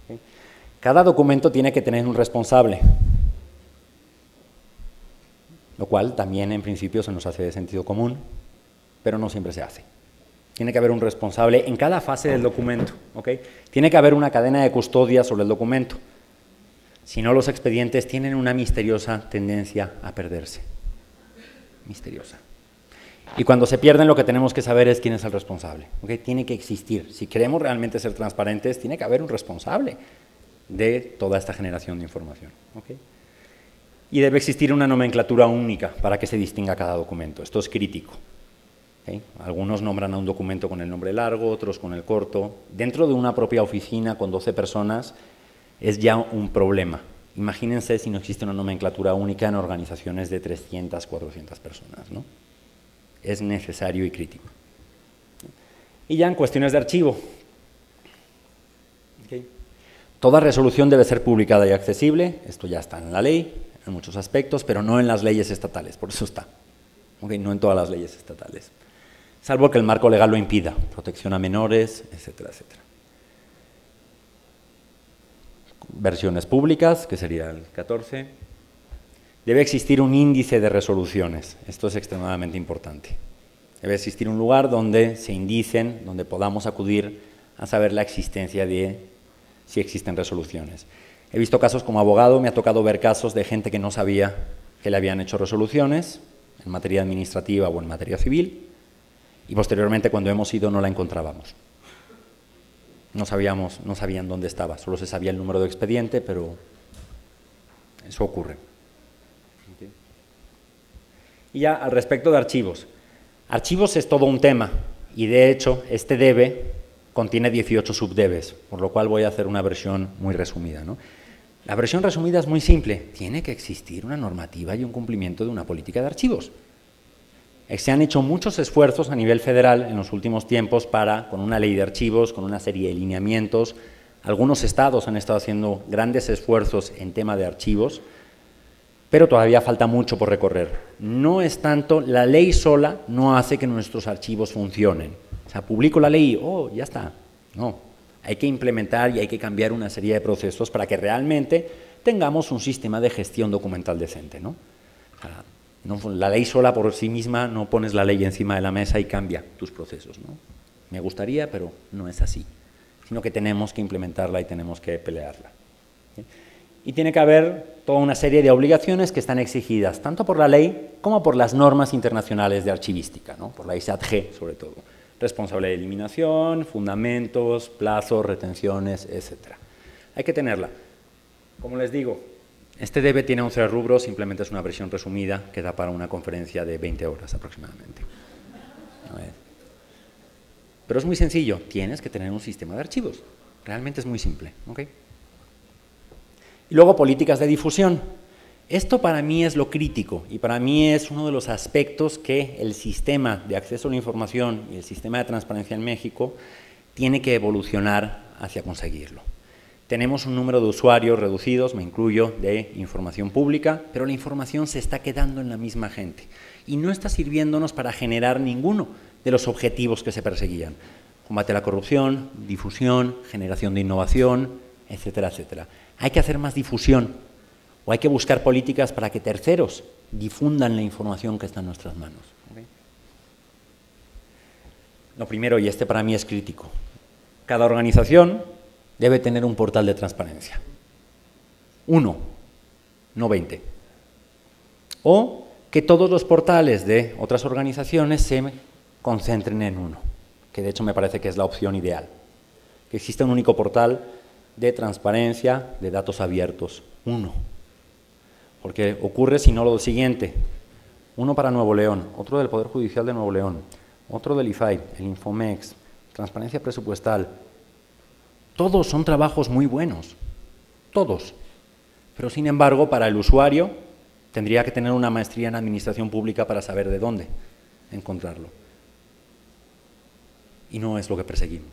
¿Okay? Cada documento tiene que tener un responsable, lo cual también en principio se nos hace de sentido común, pero no siempre se hace. Tiene que haber un responsable en cada fase del documento. ¿Okay? Tiene que haber una cadena de custodia sobre el documento. Si no, los expedientes tienen una misteriosa tendencia a perderse. Misteriosa. Y cuando se pierden, lo que tenemos que saber es quién es el responsable. ¿Okay? Tiene que existir. Si queremos realmente ser transparentes, tiene que haber un responsable de toda esta generación de información. ¿Okay? Y debe existir una nomenclatura única para que se distinga cada documento. Esto es crítico. ¿Okay? Algunos nombran a un documento con el nombre largo, otros con el corto. Dentro de una propia oficina con 12 personas es ya un problema. Imagínense si no existe una nomenclatura única en organizaciones de 300, 400 personas, ¿no? Es necesario y crítico. Y ya en cuestiones de archivo. ¿Okay? Toda resolución debe ser publicada y accesible. Esto ya está en la ley, en muchos aspectos, pero no en las leyes estatales, por eso está. ¿Okay? No en todas las leyes estatales. Salvo que el marco legal lo impida. Protección a menores, etcétera, etcétera. Versiones públicas, que sería el 14. Debe existir un índice de resoluciones. Esto es extremadamente importante. Debe existir un lugar donde se indicen, donde podamos acudir a saber la existencia de si existen resoluciones. He visto casos como abogado, me ha tocado ver casos de gente que no sabía que le habían hecho resoluciones en materia administrativa o en materia civil, y posteriormente cuando hemos ido no la encontrábamos. No sabían dónde estaba, solo se sabía el número de expediente, pero eso ocurre. ¿Okay? Y ya al respecto de archivos. Archivos es todo un tema, y de hecho este debe contiene 18 subdebes, por lo cual voy a hacer una versión muy resumida, ¿no? La versión resumida es muy simple. Tiene que existir una normativa y un cumplimiento de una política de archivos. Se han hecho muchos esfuerzos a nivel federal en los últimos tiempos para, con una ley de archivos, con una serie de lineamientos. Algunos estados han estado haciendo grandes esfuerzos en tema de archivos, pero todavía falta mucho por recorrer. No es tanto, la ley sola no hace que nuestros archivos funcionen. O sea, publico la ley, oh, ya está. No, hay que implementar y hay que cambiar una serie de procesos para que realmente tengamos un sistema de gestión documental decente, ¿no? O sea, la ley sola por sí misma, no pones la ley encima de la mesa y cambia tus procesos, ¿no? Me gustaría, pero no es así, sino que tenemos que implementarla y tenemos que pelearla, ¿sí? Y tiene que haber toda una serie de obligaciones que están exigidas, tanto por la ley como por las normas internacionales de archivística, ¿no? Por la ISAT-G sobre todo. Responsable de eliminación, fundamentos, plazos, retenciones, etc. Hay que tenerla. Como les digo, este debe tiene 11 rubros, simplemente es una versión resumida que da para una conferencia de 20 horas aproximadamente. Pero es muy sencillo, tienes que tener un sistema de archivos. Realmente es muy simple, ¿ok? Y luego políticas de difusión. Esto para mí es lo crítico y para mí es uno de los aspectos que el sistema de acceso a la información y el sistema de transparencia en México tiene que evolucionar hacia conseguirlo. Tenemos un número de usuarios reducidos, me incluyo, de información pública, pero la información se está quedando en la misma gente y no está sirviéndonos para generar ninguno de los objetivos que se perseguían. Combate a la corrupción, difusión, generación de innovación, etcétera, etcétera. Hay que hacer más difusión o hay que buscar políticas para que terceros difundan la información que está en nuestras manos. ¿Okay? Lo primero, y este para mí es crítico, cada organización debe tener un portal de transparencia. 1, no 20. O que todos los portales de otras organizaciones se concentren en uno, que de hecho me parece que es la opción ideal. Que exista un único portal de transparencia de datos abiertos, 1. Porque ocurre si no lo siguiente, uno para Nuevo León, otro del Poder Judicial de Nuevo León, otro del IFAI, el Infomex, transparencia presupuestal. Todos son trabajos muy buenos, todos. Pero sin embargo, para el usuario tendría que tener una maestría en administración pública para saber de dónde encontrarlo. Y no es lo que perseguimos.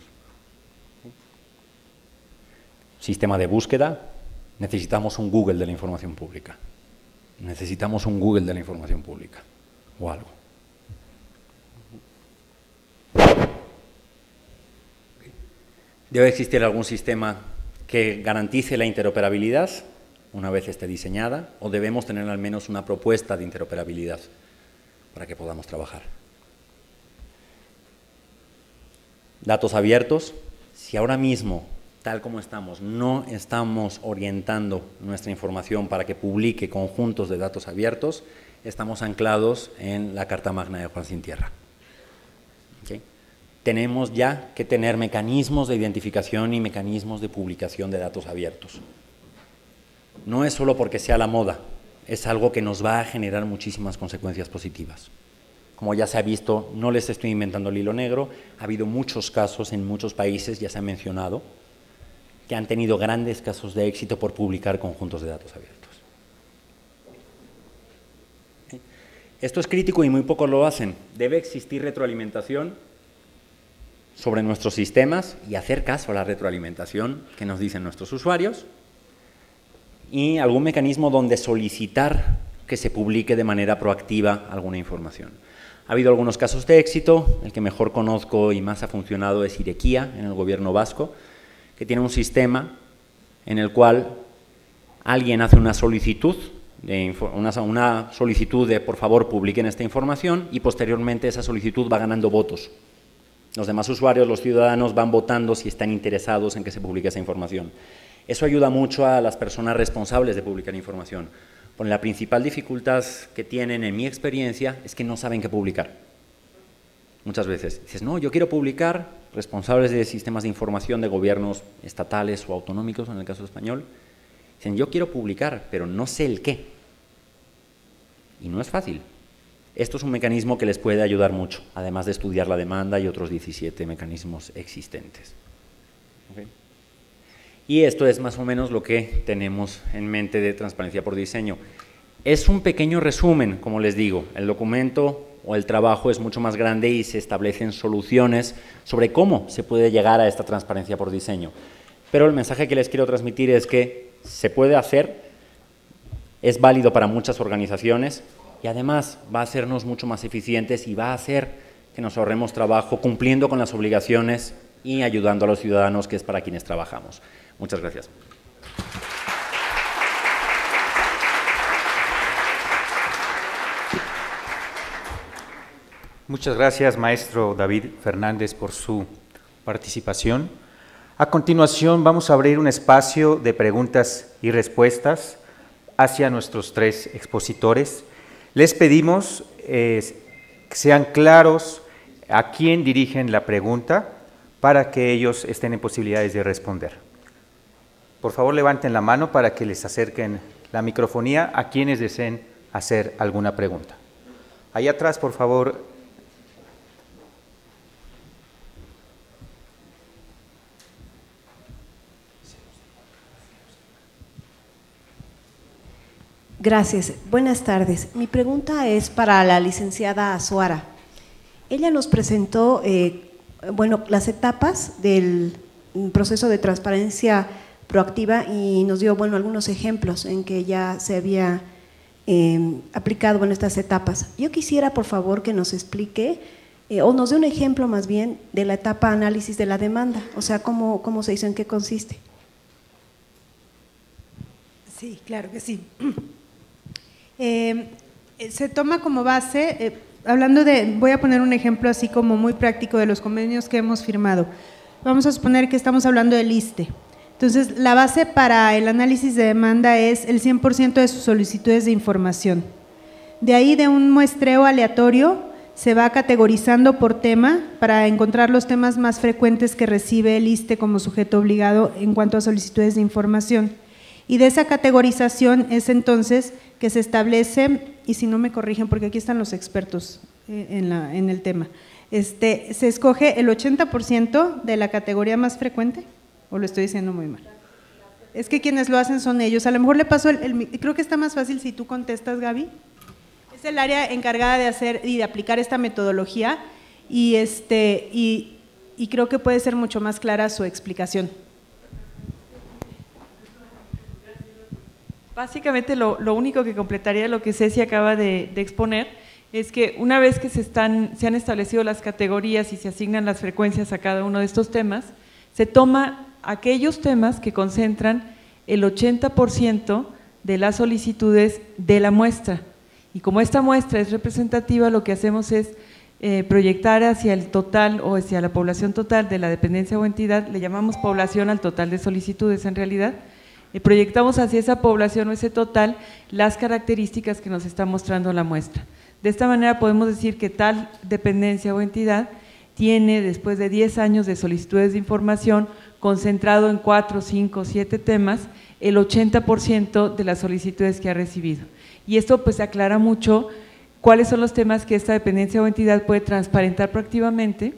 Sistema de búsqueda, necesitamos un Google de la información pública. Necesitamos un Google de la información pública o algo. Debe existir algún sistema que garantice la interoperabilidad una vez esté diseñada, o debemos tener al menos una propuesta de interoperabilidad para que podamos trabajar. Datos abiertos. Si ahora mismo, tal como estamos, no estamos orientando nuestra información para que publique conjuntos de datos abiertos, estamos anclados en la Carta Magna de Juan Sin Tierra. ¿Okay? Tenemos ya que tener mecanismos de identificación y mecanismos de publicación de datos abiertos. No es solo porque sea la moda, es algo que nos va a generar muchísimas consecuencias positivas. Como ya se ha visto, no les estoy inventando el hilo negro, ha habido muchos casos en muchos países, ya se ha mencionado, que han tenido grandes casos de éxito por publicar conjuntos de datos abiertos. Esto es crítico y muy pocos lo hacen. Debe existir retroalimentación sobre nuestros sistemas y hacer caso a la retroalimentación que nos dicen nuestros usuarios y algún mecanismo donde solicitar que se publique de manera proactiva alguna información. Ha habido algunos casos de éxito, el que mejor conozco y más ha funcionado es Irekia, en el gobierno vasco, que tiene un sistema en el cual alguien hace una solicitud de por favor publiquen esta información y posteriormente esa solicitud va ganando votos. Los demás usuarios, los ciudadanos, van votando si están interesados en que se publique esa información. Eso ayuda mucho a las personas responsables de publicar información. Porque la principal dificultad que tienen, en mi experiencia, es que no saben qué publicar. Muchas veces dices, no, yo quiero publicar, responsables de sistemas de información de gobiernos estatales o autonómicos, en el caso español, dicen, yo quiero publicar, pero no sé el qué. Y no es fácil. Esto es un mecanismo que les puede ayudar mucho, además de estudiar la demanda y otros 17 mecanismos existentes. ¿Okay? Y esto es más o menos lo que tenemos en mente de transparencia por diseño. Es un pequeño resumen, como les digo, el documento o el trabajo es mucho más grande y se establecen soluciones sobre cómo se puede llegar a esta transparencia por diseño. Pero el mensaje que les quiero transmitir es que se puede hacer, es válido para muchas organizaciones y además va a hacernos mucho más eficientes y va a hacer que nos ahorremos trabajo cumpliendo con las obligaciones y ayudando a los ciudadanos, que es para quienes trabajamos. Muchas gracias. Muchas gracias, maestro David Fernández, por su participación. A continuación, vamos a abrir un espacio de preguntas y respuestas hacia nuestros tres expositores. Les pedimos que sean claros a quién dirigen la pregunta para que ellos estén en posibilidades de responder. Por favor, levanten la mano para que les acerquen la microfonía a quienes deseen hacer alguna pregunta. Allá atrás, por favor. Gracias. Buenas tardes. Mi pregunta es para la licenciada Azuara. Ella nos presentó las etapas del proceso de transparencia proactiva y nos dio algunos ejemplos en que ya se había aplicado estas etapas. Yo quisiera, por favor, que nos explique o nos dé un ejemplo más bien de la etapa análisis de la demanda, o sea, cómo se hizo, en qué consiste. Sí, claro que sí. Se toma como base, voy a poner un ejemplo así como muy práctico de los convenios que hemos firmado. Vamos a suponer que estamos hablando del ISSSTE. Entonces, la base para el análisis de demanda es el 100% de sus solicitudes de información. De ahí, de un muestreo aleatorio, se va categorizando por tema para encontrar los temas más frecuentes que recibe el ISSSTE como sujeto obligado en cuanto a solicitudes de información. Y de esa categorización es entonces que se establece, y si no me corrigen porque aquí están los expertos en el tema, se escoge el 80% de la categoría más frecuente, o lo estoy diciendo muy mal. Es que quienes lo hacen son ellos. A lo mejor le paso creo que está más fácil si tú contestas, Gaby. Es el área encargada de hacer y de aplicar esta metodología y creo que puede ser mucho más clara su explicación. Básicamente lo único que completaría lo que Ceci acaba de exponer es que una vez que se han establecido las categorías y se asignan las frecuencias a cada uno de estos temas, se toma aquellos temas que concentran el 80% de las solicitudes de la muestra. Y como esta muestra es representativa, lo que hacemos es proyectar hacia el total o hacia la población total de la dependencia o entidad, le llamamos población al total de solicitudes en realidad, proyectamos hacia esa población o ese total las características que nos está mostrando la muestra. De esta manera podemos decir que tal dependencia o entidad tiene, después de 10 años de solicitudes de información, concentrado en 4, 5, 7 temas, el 80% de las solicitudes que ha recibido. Y esto pues aclara mucho cuáles son los temas que esta dependencia o entidad puede transparentar proactivamente,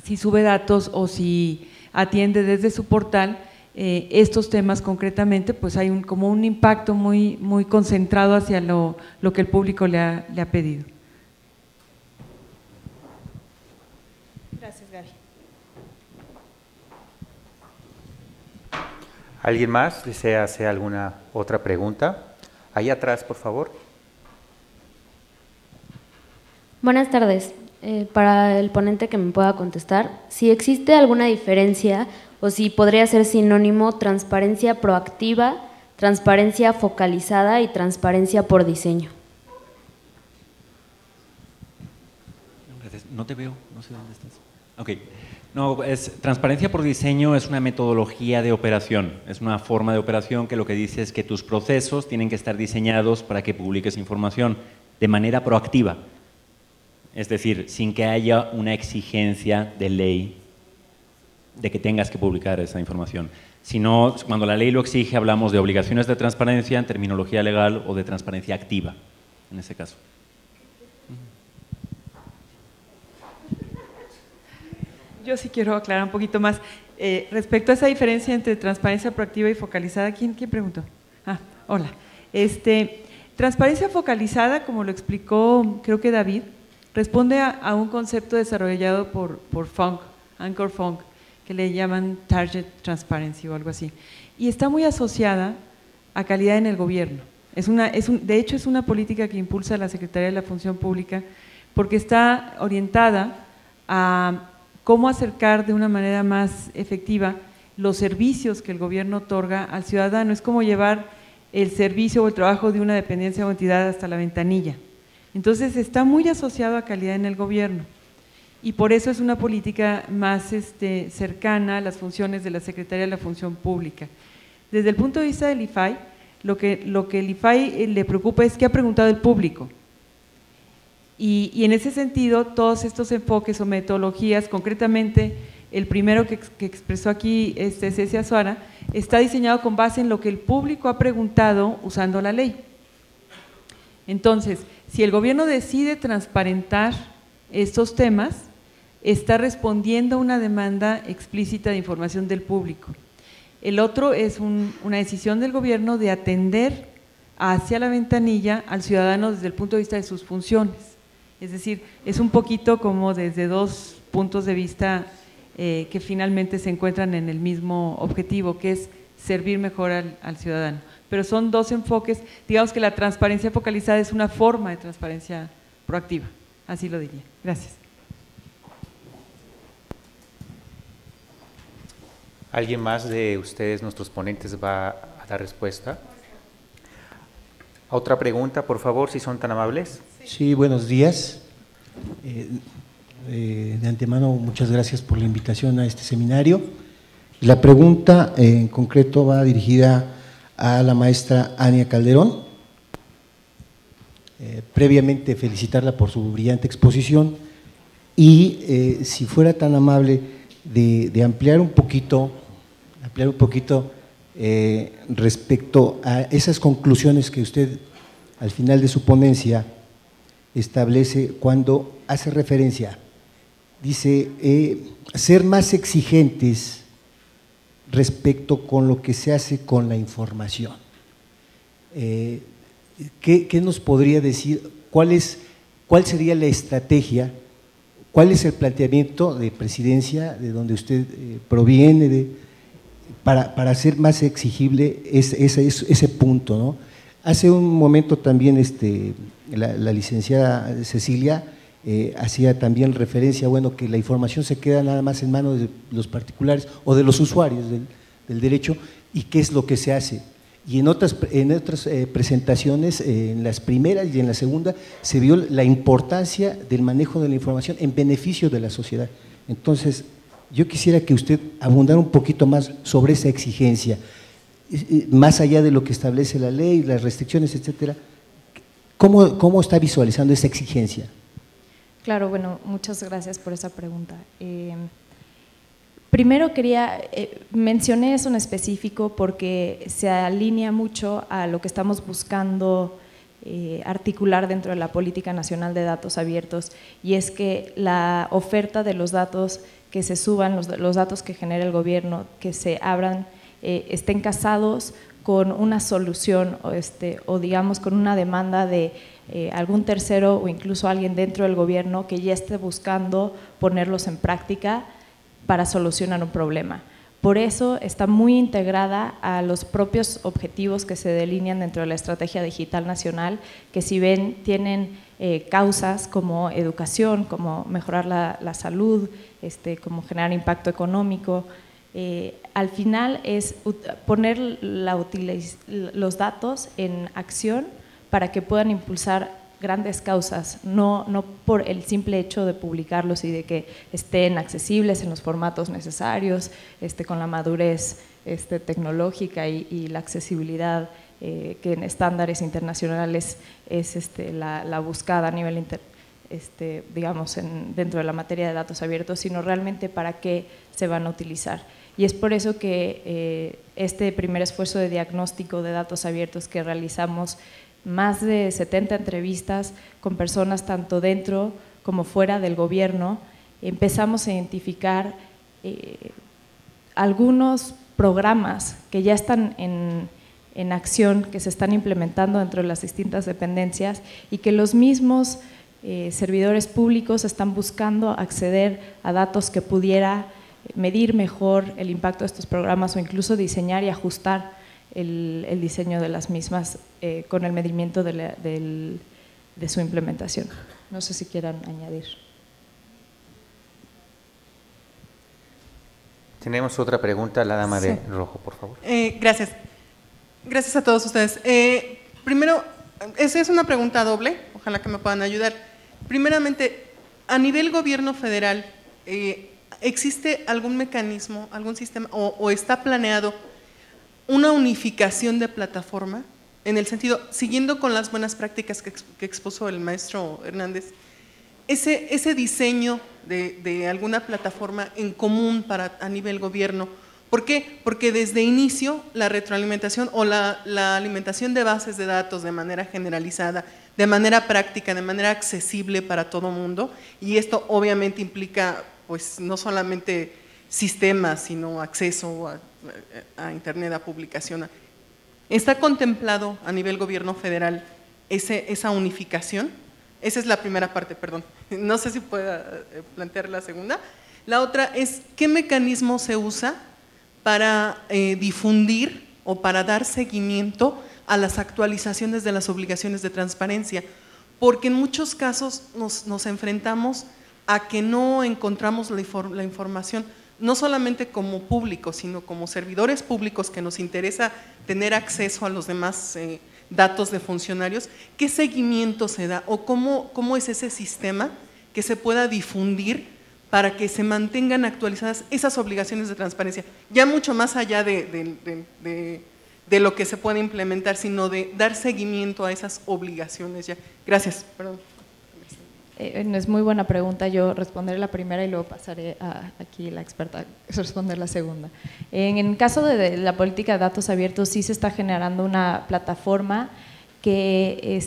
si sube datos o si atiende desde su portal estos temas concretamente, pues hay como un impacto muy concentrado hacia lo que el público le ha pedido. Gracias, Gaby. ¿Alguien más desea hacer alguna otra pregunta? Ahí atrás, por favor. Buenas tardes. Para el ponente que me pueda contestar, si existe alguna diferencia o si podría ser sinónimo transparencia proactiva, transparencia focalizada y transparencia por diseño. No te veo, no sé dónde estás. Ok. No, transparencia por diseño es una metodología de operación, es una forma de operación que lo que dice es que tus procesos tienen que estar diseñados para que publiques información de manera proactiva, es decir, sin que haya una exigencia de ley de que tengas que publicar esa información. Sino, cuando la ley lo exige, hablamos de obligaciones de transparencia en terminología legal o de transparencia activa, en ese caso. Yo sí quiero aclarar un poquito más. Respecto a esa diferencia entre transparencia proactiva y focalizada, ¿quién preguntó? Hola. Transparencia focalizada, como lo explicó creo que David, responde a un concepto desarrollado por Funk, Anchor Funk, que le llaman Target Transparency o algo así. Y está muy asociada a calidad en el gobierno. De hecho, es una política que impulsa la Secretaría de la Función Pública porque está orientada a cómo acercar de una manera más efectiva los servicios que el gobierno otorga al ciudadano. Es como llevar el servicio o el trabajo de una dependencia o entidad hasta la ventanilla. Entonces, está muy asociado a calidad en el gobierno y por eso es una política más cercana a las funciones de la Secretaría de la Función Pública. Desde el punto de vista del IFAI, lo que el IFAI le preocupa es qué ha preguntado el público. Y en ese sentido, todos estos enfoques o metodologías, concretamente el primero que expresó aquí Cecia Azuara, está diseñado con base en lo que el público ha preguntado usando la ley. Entonces, si el gobierno decide transparentar estos temas, está respondiendo a una demanda explícita de información del público. El otro es una decisión del gobierno de atender hacia la ventanilla al ciudadano desde el punto de vista de sus funciones. Es decir, es un poquito como desde dos puntos de vista que finalmente se encuentran en el mismo objetivo, que es servir mejor al ciudadano. Pero son dos enfoques, digamos que la transparencia focalizada es una forma de transparencia proactiva, así lo diría. Gracias. ¿Alguien más de ustedes, nuestros ponentes, va a dar respuesta? ¿Otra pregunta, por favor, si son tan amables? Sí, buenos días. De antemano, muchas gracias por la invitación a este seminario. La pregunta en concreto va dirigida a la maestra Ania Calderón. Previamente felicitarla por su brillante exposición y si fuera tan amable de ampliar un poquito respecto a esas conclusiones que usted al final de su ponencia establece cuando hace referencia, dice, ser más exigentes respecto con lo que se hace con la información. ¿Qué nos podría decir? ¿Cuál sería la estrategia? ¿Cuál es el planteamiento de presidencia, de donde usted proviene, para hacer más exigible ese punto, ¿no? Hace un momento también la licenciada Cecilia hacía también referencia, bueno, que la información se queda nada más en manos de los particulares o de los usuarios del derecho, y qué es lo que se hace. Y en otras presentaciones, en las primeras y en la segunda, se vio la importancia del manejo de la información en beneficio de la sociedad. Entonces, yo quisiera que usted abundara un poquito más sobre esa exigencia, más allá de lo que establece la ley, las restricciones, etcétera. ¿Cómo está visualizando esa exigencia? Claro, bueno, muchas gracias por esa pregunta. Primero mencioné eso en específico porque se alinea mucho a lo que estamos buscando articular dentro de la Política Nacional de Datos Abiertos, y es que la oferta de los datos que se suban, los datos que genera el gobierno, que se abran, estén casados con una solución o digamos con una demanda de algún tercero o incluso alguien dentro del gobierno que ya esté buscando ponerlos en práctica para solucionar un problema. Por eso está muy integrada a los propios objetivos que se delinean dentro de la Estrategia Digital Nacional, que si bien tienen causas como educación, como mejorar la salud, como generar impacto económico, al final es poner los datos en acción para que puedan impulsar grandes causas, no por el simple hecho de publicarlos y de que estén accesibles en los formatos necesarios, con la madurez tecnológica y la accesibilidad que en estándares internacionales es la buscada a nivel digamos dentro de la materia de datos abiertos, sino realmente para qué se van a utilizar. Y es por eso que este primer esfuerzo de diagnóstico de datos abiertos que realizamos, más de 70 entrevistas con personas tanto dentro como fuera del gobierno, empezamos a identificar algunos programas que ya están en acción, que se están implementando dentro de las distintas dependencias y que los mismos servidores públicos están buscando acceder a datos que pudiera medir mejor el impacto de estos programas o incluso diseñar y ajustar el diseño de las mismas con el medimiento de su implementación. No sé si quieran añadir. Tenemos otra pregunta, la dama de rojo, por favor. Gracias. Gracias a todos ustedes. Primero, esa es una pregunta doble, ojalá que me puedan ayudar. Primeramente, a nivel gobierno federal, ¿existe algún mecanismo, algún sistema, o está planeado una unificación de plataforma? En el sentido, siguiendo con las buenas prácticas que expuso el maestro Hernández, ese diseño de alguna plataforma en común a nivel gobierno. ¿Por qué? Porque desde inicio la retroalimentación o la alimentación de bases de datos de manera generalizada, de manera práctica, de manera accesible para todo mundo, y esto obviamente implica pues no solamente sistemas, sino acceso a internet, a publicación. ¿Está contemplado a nivel gobierno federal esa unificación? Esa es la primera parte, perdón. No sé si pueda plantear la segunda. La otra es, ¿qué mecanismo se usa para difundir o para dar seguimiento a las actualizaciones de las obligaciones de transparencia? Porque en muchos casos nos enfrentamos a que no encontramos la información, no solamente como público, sino como servidores públicos que nos interesa tener acceso a los demás datos de funcionarios. ¿Qué seguimiento se da o cómo es ese sistema que se pueda difundir para que se mantengan actualizadas esas obligaciones de transparencia? Ya mucho más allá de lo que se puede implementar, sino de dar seguimiento a esas obligaciones ya. Gracias, perdón. Es muy buena pregunta, yo responderé la primera y luego pasaré a aquí la experta a responder la segunda. En el caso de la política de datos abiertos sí se está generando una plataforma que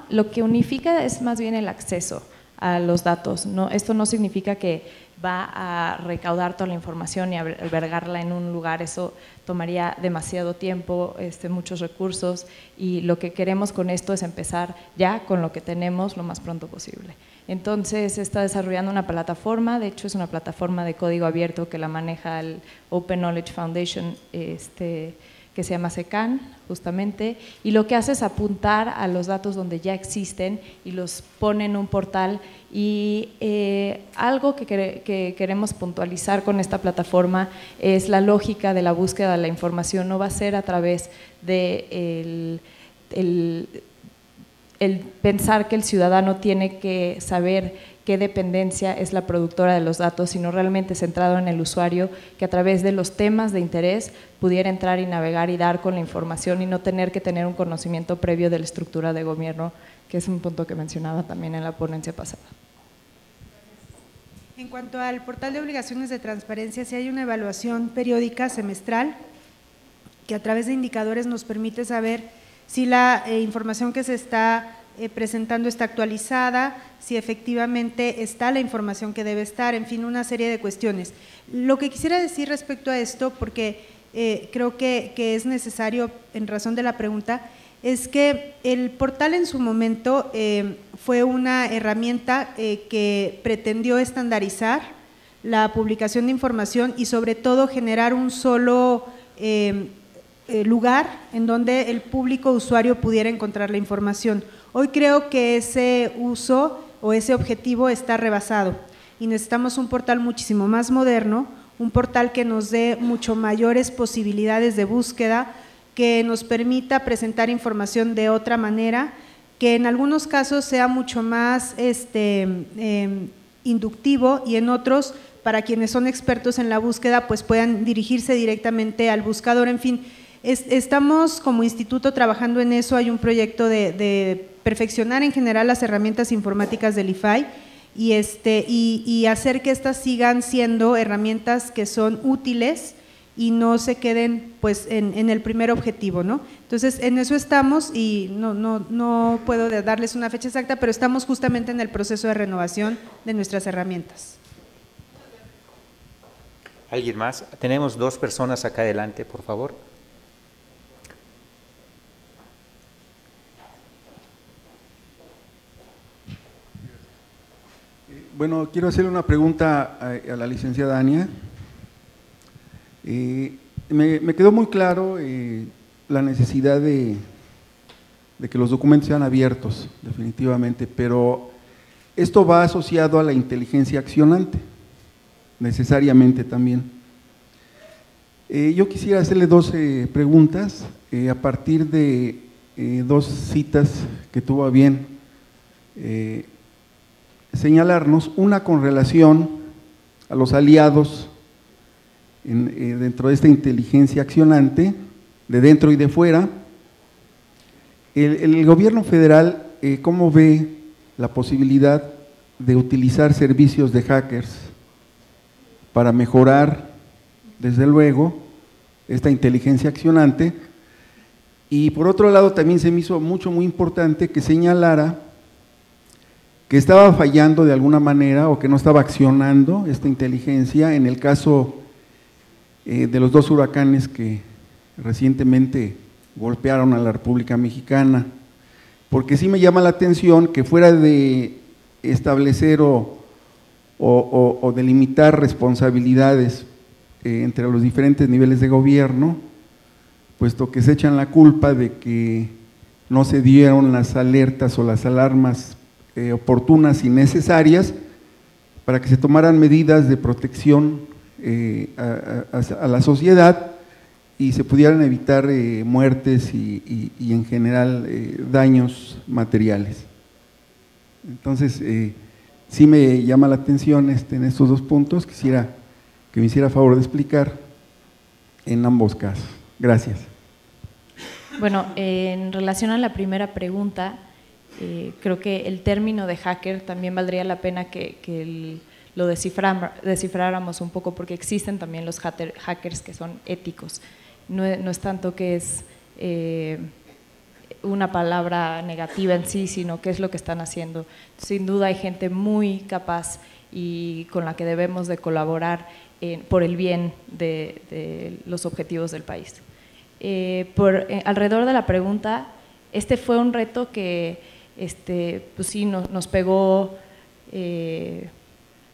lo que unifica es más bien el acceso a los datos. Esto no significa que va a recaudar toda la información y albergarla en un lugar, eso tomaría demasiado tiempo, muchos recursos, y lo que queremos con esto es empezar ya con lo que tenemos lo más pronto posible. Entonces se está desarrollando una plataforma, de hecho es una plataforma de código abierto que la maneja el Open Knowledge Foundation, que se llama SECAN justamente, y lo que hace es apuntar a los datos donde ya existen y los pone en un portal. Y algo que queremos puntualizar con esta plataforma es la lógica de la búsqueda de la información. No va a ser a través de el pensar que el ciudadano tiene que saber qué dependencia es la productora de los datos, sino realmente centrado en el usuario, que a través de los temas de interés pudiera entrar y navegar y dar con la información y no tener que tener un conocimiento previo de la estructura de gobierno, que es un punto que mencionaba también en la ponencia pasada. En cuanto al portal de obligaciones de transparencia, sí hay una evaluación periódica semestral que a través de indicadores nos permite saber si la información que se está presentando está actualizada, si efectivamente está la información que debe estar, en fin, una serie de cuestiones. Lo que quisiera decir respecto a esto, porque creo que es necesario en razón de la pregunta, es que el portal en su momento fue una herramienta que pretendió estandarizar la publicación de información y sobre todo generar un solo lugar en donde el público usuario pudiera encontrar la información. Hoy creo que ese uso o ese objetivo está rebasado y necesitamos un portal muchísimo más moderno, un portal que nos dé mucho mayores posibilidades de búsqueda, que nos permita presentar información de otra manera, que en algunos casos sea mucho más inductivo y en otros, para quienes son expertos en la búsqueda, pues puedan dirigirse directamente al buscador. En fin, estamos como instituto trabajando en eso. Hay un proyecto de perfeccionar en general las herramientas informáticas del IFAI y hacer que estas sigan siendo herramientas que son útiles y no se queden pues en el primer objetivo, ¿no? Entonces, en eso estamos y no puedo darles una fecha exacta, pero estamos justamente en el proceso de renovación de nuestras herramientas. ¿Alguien más? Tenemos 2 personas acá adelante, por favor. Bueno, quiero hacerle una pregunta a la licenciada Ania. Me quedó muy claro la necesidad de que los documentos sean abiertos, definitivamente, pero esto va asociado a la inteligencia accionante, necesariamente también. Yo quisiera hacerle 2 preguntas a partir de 2 citas que tuvo a bien señalarnos, una con relación a los aliados dentro de esta inteligencia accionante, de dentro y de fuera. El gobierno federal, ¿cómo ve la posibilidad de utilizar servicios de hackers para mejorar, desde luego, esta inteligencia accionante? Y por otro lado, también se me hizo muy importante que señalara que estaba fallando de alguna manera o que no estaba accionando esta inteligencia en el caso de los 2 huracanes que recientemente golpearon a la República Mexicana, porque sí me llama la atención que fuera de establecer o delimitar responsabilidades entre los diferentes niveles de gobierno, puesto que se echan la culpa de que no se dieron las alertas o las alarmas oportunas y necesarias para que se tomaran medidas de protección a la sociedad y se pudieran evitar muertes y en general daños materiales. Entonces, sí me llama la atención en estos 2 puntos, quisiera que me hiciera favor de explicar en ambos casos. Gracias. Bueno, en relación a la primera pregunta, creo que el término de hacker también valdría la pena que lo descifráramos un poco, porque existen también los hackers que son éticos. No es tanto que es una palabra negativa en sí, sino qué es lo que están haciendo. Sin duda hay gente muy capaz y con la que debemos de colaborar por el bien de los objetivos del país. Alrededor de la pregunta, este fue un reto que pues sí, nos pegó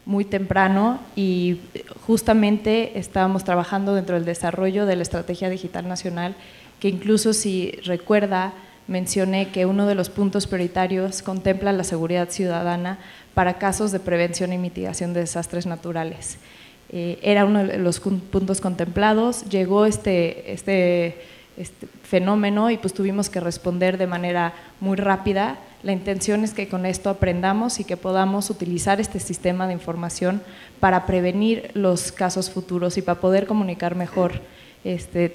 muy temprano y justamente estábamos trabajando dentro del desarrollo de la Estrategia Digital Nacional, que incluso, si recuerda, mencioné que uno de los puntos prioritarios contempla la seguridad ciudadana para casos de prevención y mitigación de desastres naturales. Era uno de los puntos contemplados, llegó este fenómeno y pues tuvimos que responder de manera muy rápida. La intención es que con esto aprendamos y que podamos utilizar este sistema de información para prevenir los casos futuros y para poder comunicar mejor,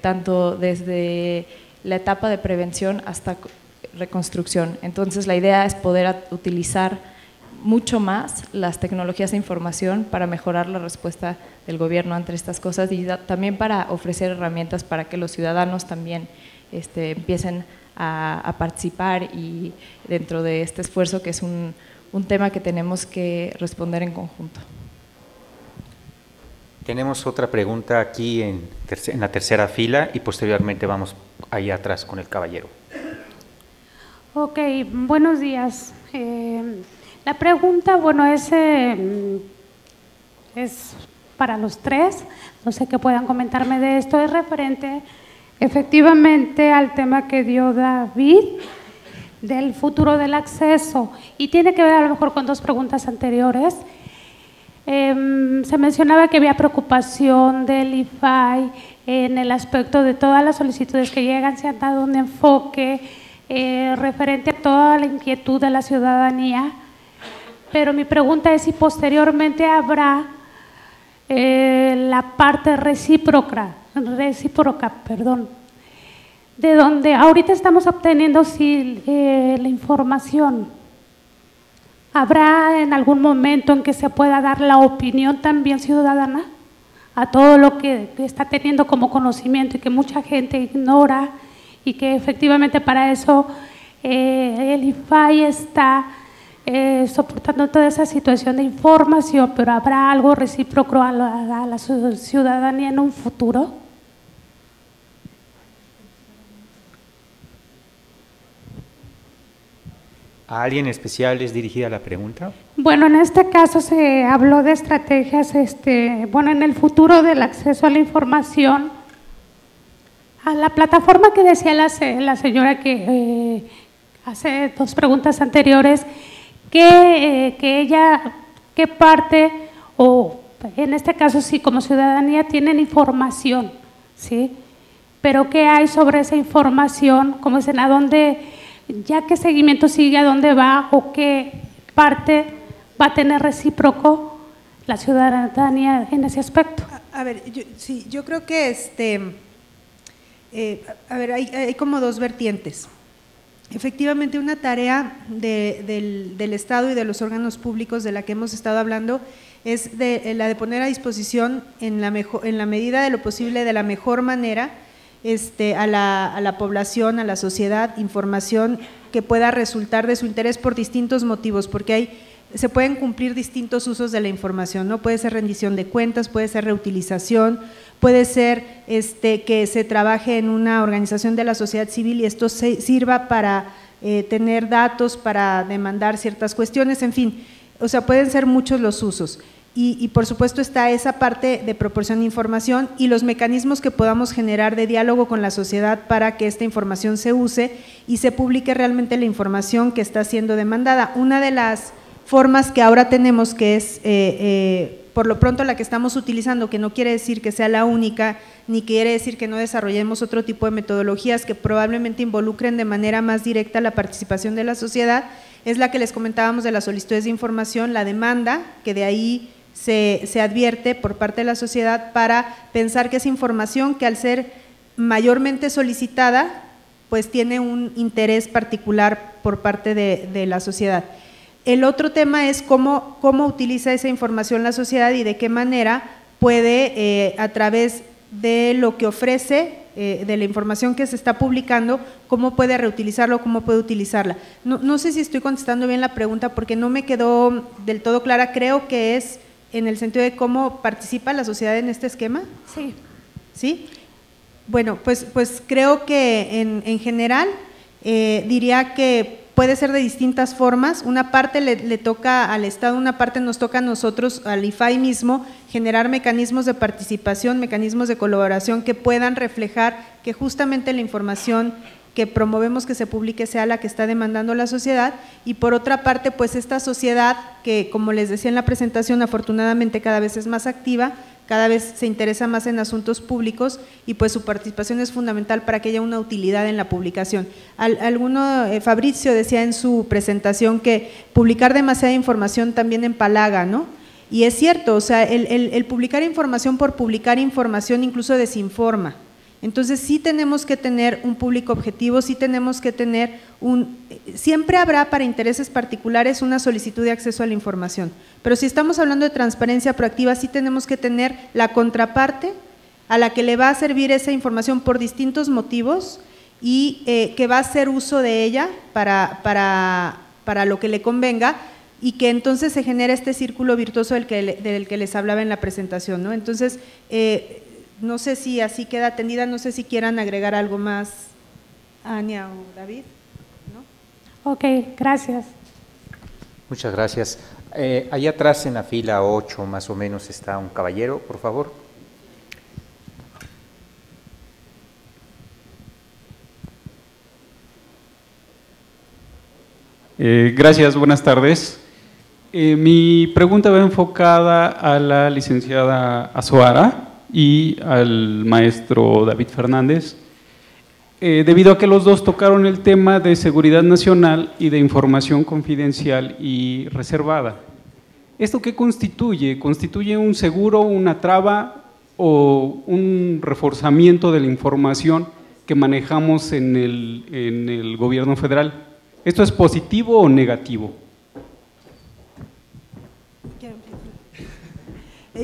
tanto desde la etapa de prevención hasta reconstrucción. Entonces la idea es poder utilizar mucho más las tecnologías de información para mejorar la respuesta del gobierno ante estas cosas y también para ofrecer herramientas para que los ciudadanos también empiecen a participar y dentro de este esfuerzo, que es un tema que tenemos que responder en conjunto. Tenemos otra pregunta aquí en la tercera fila y posteriormente vamos ahí atrás con el caballero. Ok, buenos días. La pregunta, bueno, es para los 3, no sé qué puedan comentarme de esto, es referente efectivamente al tema que dio David del futuro del acceso y tiene que ver a lo mejor con 2 preguntas anteriores. Se mencionaba que había preocupación del IFAI en el aspecto de todas las solicitudes que llegan, se ha dado un enfoque referente a toda la inquietud de la ciudadanía, pero mi pregunta es si posteriormente habrá la parte recíproca, de donde ahorita estamos obteniendo la información. ¿Habrá en algún momento en que se pueda dar la opinión también ciudadana a todo lo que está teniendo como conocimiento y que mucha gente ignora, y que efectivamente para eso el IFAI está soportando toda esa situación de información, pero ¿habrá algo recíproco a la ciudadanía en un futuro? ¿A alguien especial es dirigida la pregunta? Bueno, en este caso se habló de estrategias, bueno, en el futuro del acceso a la información, a la plataforma que decía la señora que hace 2 preguntas anteriores, que ella, qué parte, o en este caso sí, como ciudadanía tienen información, ¿sí? Pero ¿qué hay sobre esa información? Como dicen, ¿a dónde, ya qué seguimiento sigue, a dónde va, o qué parte va a tener recíproco la ciudadanía en ese aspecto? A ver, yo creo que a ver, hay como 2 vertientes. Efectivamente, una tarea del Estado y de los órganos públicos de la que hemos estado hablando es la de poner a disposición en la medida de lo posible, de la mejor manera, a la población, a la sociedad, información que pueda resultar de su interés por distintos motivos, porque se pueden cumplir distintos usos de la información, ¿no? Puede ser rendición de cuentas, puede ser reutilización, puede ser que se trabaje en una organización de la sociedad civil y esto sirva para tener datos, para demandar ciertas cuestiones, en fin, o sea, pueden ser muchos los usos. Y por supuesto está esa parte de proporción de información y los mecanismos que podamos generar de diálogo con la sociedad para que esta información se use y se publique realmente la información que está siendo demandada. Una de las formas que ahora tenemos, que es por lo pronto la que estamos utilizando, que no quiere decir que sea la única, ni quiere decir que no desarrollemos otro tipo de metodologías que probablemente involucren de manera más directa la participación de la sociedad, es la que les comentábamos de las solicitudes de información, la demanda, que de ahí se advierte por parte de la sociedad para pensar que esa información que al ser mayormente solicitada, pues tiene un interés particular por parte de la sociedad. El otro tema es cómo utiliza esa información la sociedad y de qué manera puede, a través de lo que ofrece, de la información que se está publicando, cómo puede reutilizarlo, cómo puede utilizarla. No sé si estoy contestando bien la pregunta porque no me quedó del todo clara, creo que es en el sentido de cómo participa la sociedad en este esquema. Sí. ¿Sí? Bueno, pues creo que en general diría que puede ser de distintas formas, una parte le toca al Estado, una parte nos toca a nosotros, al IFAI mismo, generar mecanismos de participación, mecanismos de colaboración que puedan reflejar que justamente la información que promovemos que se publique sea la que está demandando la sociedad y por otra parte pues esta sociedad que como les decía en la presentación afortunadamente cada vez es más activa, cada vez se interesa más en asuntos públicos y pues su participación es fundamental para que haya una utilidad en la publicación. Fabricio decía en su presentación que publicar demasiada información también empalaga, ¿no? Y es cierto, o sea, el publicar información por publicar información incluso desinforma. Entonces sí tenemos que tener un público objetivo, sí tenemos que tener siempre habrá para intereses particulares una solicitud de acceso a la información, pero si estamos hablando de transparencia proactiva sí tenemos que tener la contraparte a la que le va a servir esa información por distintos motivos y que va a hacer uso de ella para lo que le convenga y que entonces se genera este círculo virtuoso del que les hablaba en la presentación, ¿no? Entonces, no sé si así queda atendida, no sé si quieran agregar algo más, Ania o David, ¿no? Ok, gracias. Muchas gracias. Ahí atrás en la fila 8 más o menos está un caballero, por favor. Gracias, buenas tardes. Mi pregunta va enfocada a la licenciada Azuara y al maestro David Fernández, debido a que los dos tocaron el tema de seguridad nacional y de información confidencial y reservada. ¿Esto qué constituye? ¿Constituye un seguro, una traba o un reforzamiento de la información que manejamos en el gobierno federal? ¿Esto es positivo o negativo?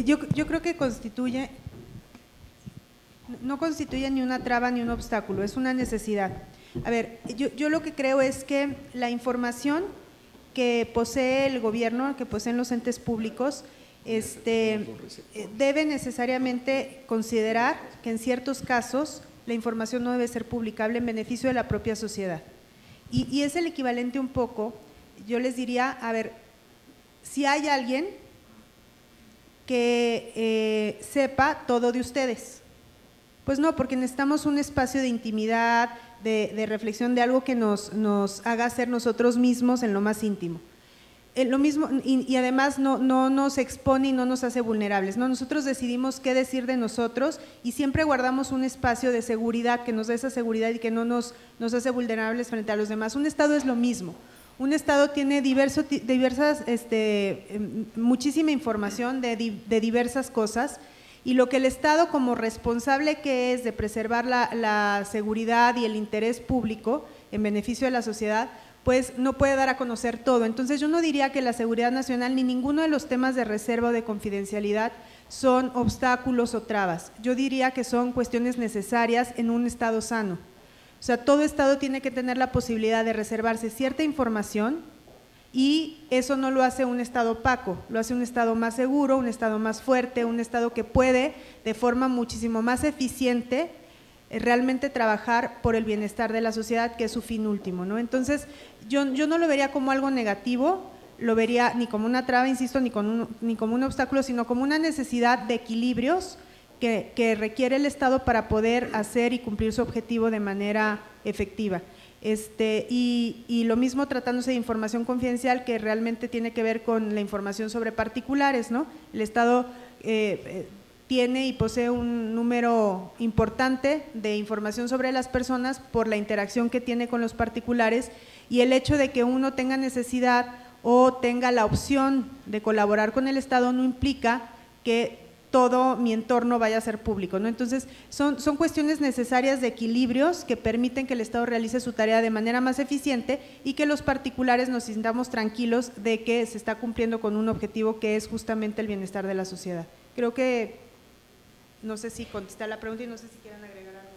Yo creo que constituye No constituye ni una traba ni un obstáculo, es una necesidad. A ver, yo lo que creo es que la información que posee el gobierno, que poseen los entes públicos, debe necesariamente considerar que en ciertos casos la información no debe ser publicable en beneficio de la propia sociedad. Y es el equivalente un poco, yo les diría, a ver, si hay alguien que sepa todo de ustedes, pues no, porque necesitamos un espacio de intimidad, de reflexión, de algo que nos haga ser nosotros mismos en lo más íntimo. Lo mismo, y además no nos expone y no nos hace vulnerables, ¿no? Nosotros decidimos qué decir de nosotros y siempre guardamos un espacio de seguridad que nos dé esa seguridad y que no nos hace vulnerables frente a los demás. Un Estado es lo mismo. Un Estado tiene muchísima información de diversas cosas, y lo que el Estado, como responsable que es de preservar la seguridad y el interés público en beneficio de la sociedad, pues no puede dar a conocer todo. Entonces yo no diría que la seguridad nacional ni ninguno de los temas de reserva o de confidencialidad son obstáculos o trabas. Yo diría que son cuestiones necesarias en un Estado sano. O sea, todo Estado tiene que tener la posibilidad de reservarse cierta información, y eso no lo hace un Estado opaco, lo hace un Estado más seguro, un Estado más fuerte, un Estado que puede de forma muchísimo más eficiente realmente trabajar por el bienestar de la sociedad, que es su fin último, ¿no? Entonces, yo no lo vería como algo negativo, lo vería ni como una traba, insisto, ni como un obstáculo, sino como una necesidad de equilibrios que requiere el Estado para poder hacer y cumplir su objetivo de manera efectiva. Y lo mismo tratándose de información confidencial, que realmente tiene que ver con la información sobre particulares, ¿no? El Estado tiene y posee un número importante de información sobre las personas por la interacción que tiene con los particulares, y el hecho de que uno tenga necesidad o tenga la opción de colaborar con el Estado no implica que todo mi entorno vaya a ser público, ¿no? Entonces, son cuestiones necesarias de equilibrios que permiten que el Estado realice su tarea de manera más eficiente y que los particulares nos sintamos tranquilos de que se está cumpliendo con un objetivo que es justamente el bienestar de la sociedad. Creo que, no sé si contesté la pregunta y no sé si quieren agregar algo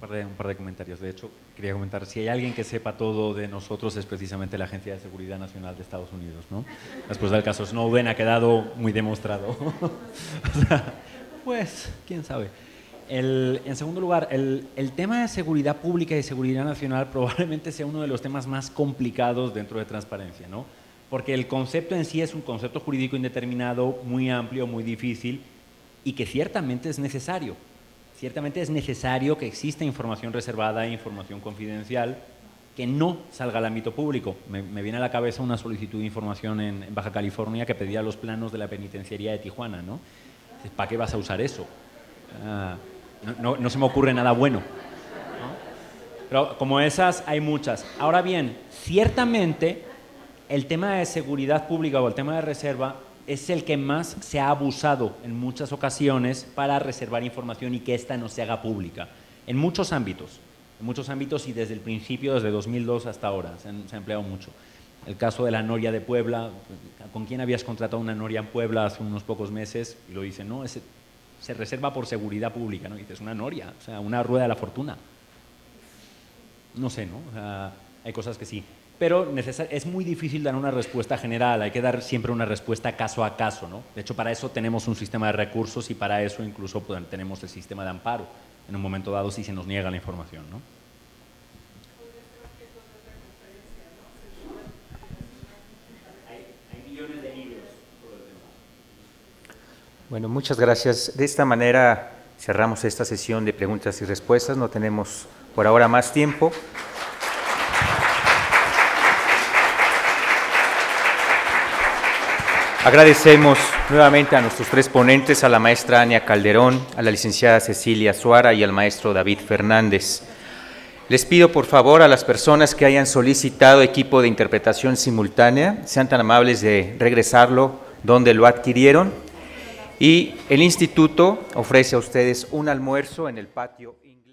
más. Un par de comentarios. De hecho, quería comentar, si hay alguien que sepa todo de nosotros es precisamente la Agencia de Seguridad Nacional de Estados Unidos, ¿no? Después del caso Snowden ha quedado muy demostrado. O sea, pues, quién sabe. En segundo lugar, el tema de seguridad pública y seguridad nacional probablemente sea uno de los temas más complicados dentro de transparencia, ¿no? Porque el concepto en sí es un concepto jurídico indeterminado, muy amplio, muy difícil, y que ciertamente es necesario. Ciertamente es necesario que exista información reservada e información confidencial que no salga al ámbito público. Me viene a la cabeza una solicitud de información en Baja California que pedía los planos de la penitenciaría de Tijuana, ¿no? ¿Para qué vas a usar eso? No se me ocurre nada bueno, ¿no? Pero como esas hay muchas. Ahora bien, ciertamente el tema de seguridad pública o el tema de reserva es el que más se ha abusado en muchas ocasiones para reservar información y que ésta no se haga pública, en muchos ámbitos y desde el principio, desde 2002 hasta ahora, se ha empleado mucho. El caso de la noria de Puebla, ¿con quién habías contratado una noria en Puebla hace unos pocos meses? Y lo dicen, no, se reserva por seguridad pública, ¿no? Y dices, una noria, o sea, una rueda de la fortuna. No sé, ¿no? O sea, hay cosas que sí. Pero es muy difícil dar una respuesta general, hay que dar siempre una respuesta caso a caso, ¿no? De hecho, para eso tenemos un sistema de recursos y para eso incluso tenemos el sistema de amparo, en un momento dado si se nos niega la información, ¿no? Hay millones de libros sobre el tema. Bueno, muchas gracias. De esta manera cerramos esta sesión de preguntas y respuestas, no tenemos por ahora más tiempo. Agradecemos nuevamente a nuestros tres ponentes, a la maestra Ania Calderón, a la licenciada Cecilia Azuara y al maestro David Fernández. Les pido por favor a las personas que hayan solicitado equipo de interpretación simultánea, sean tan amables de regresarlo donde lo adquirieron, y el instituto ofrece a ustedes un almuerzo en el patio inglés.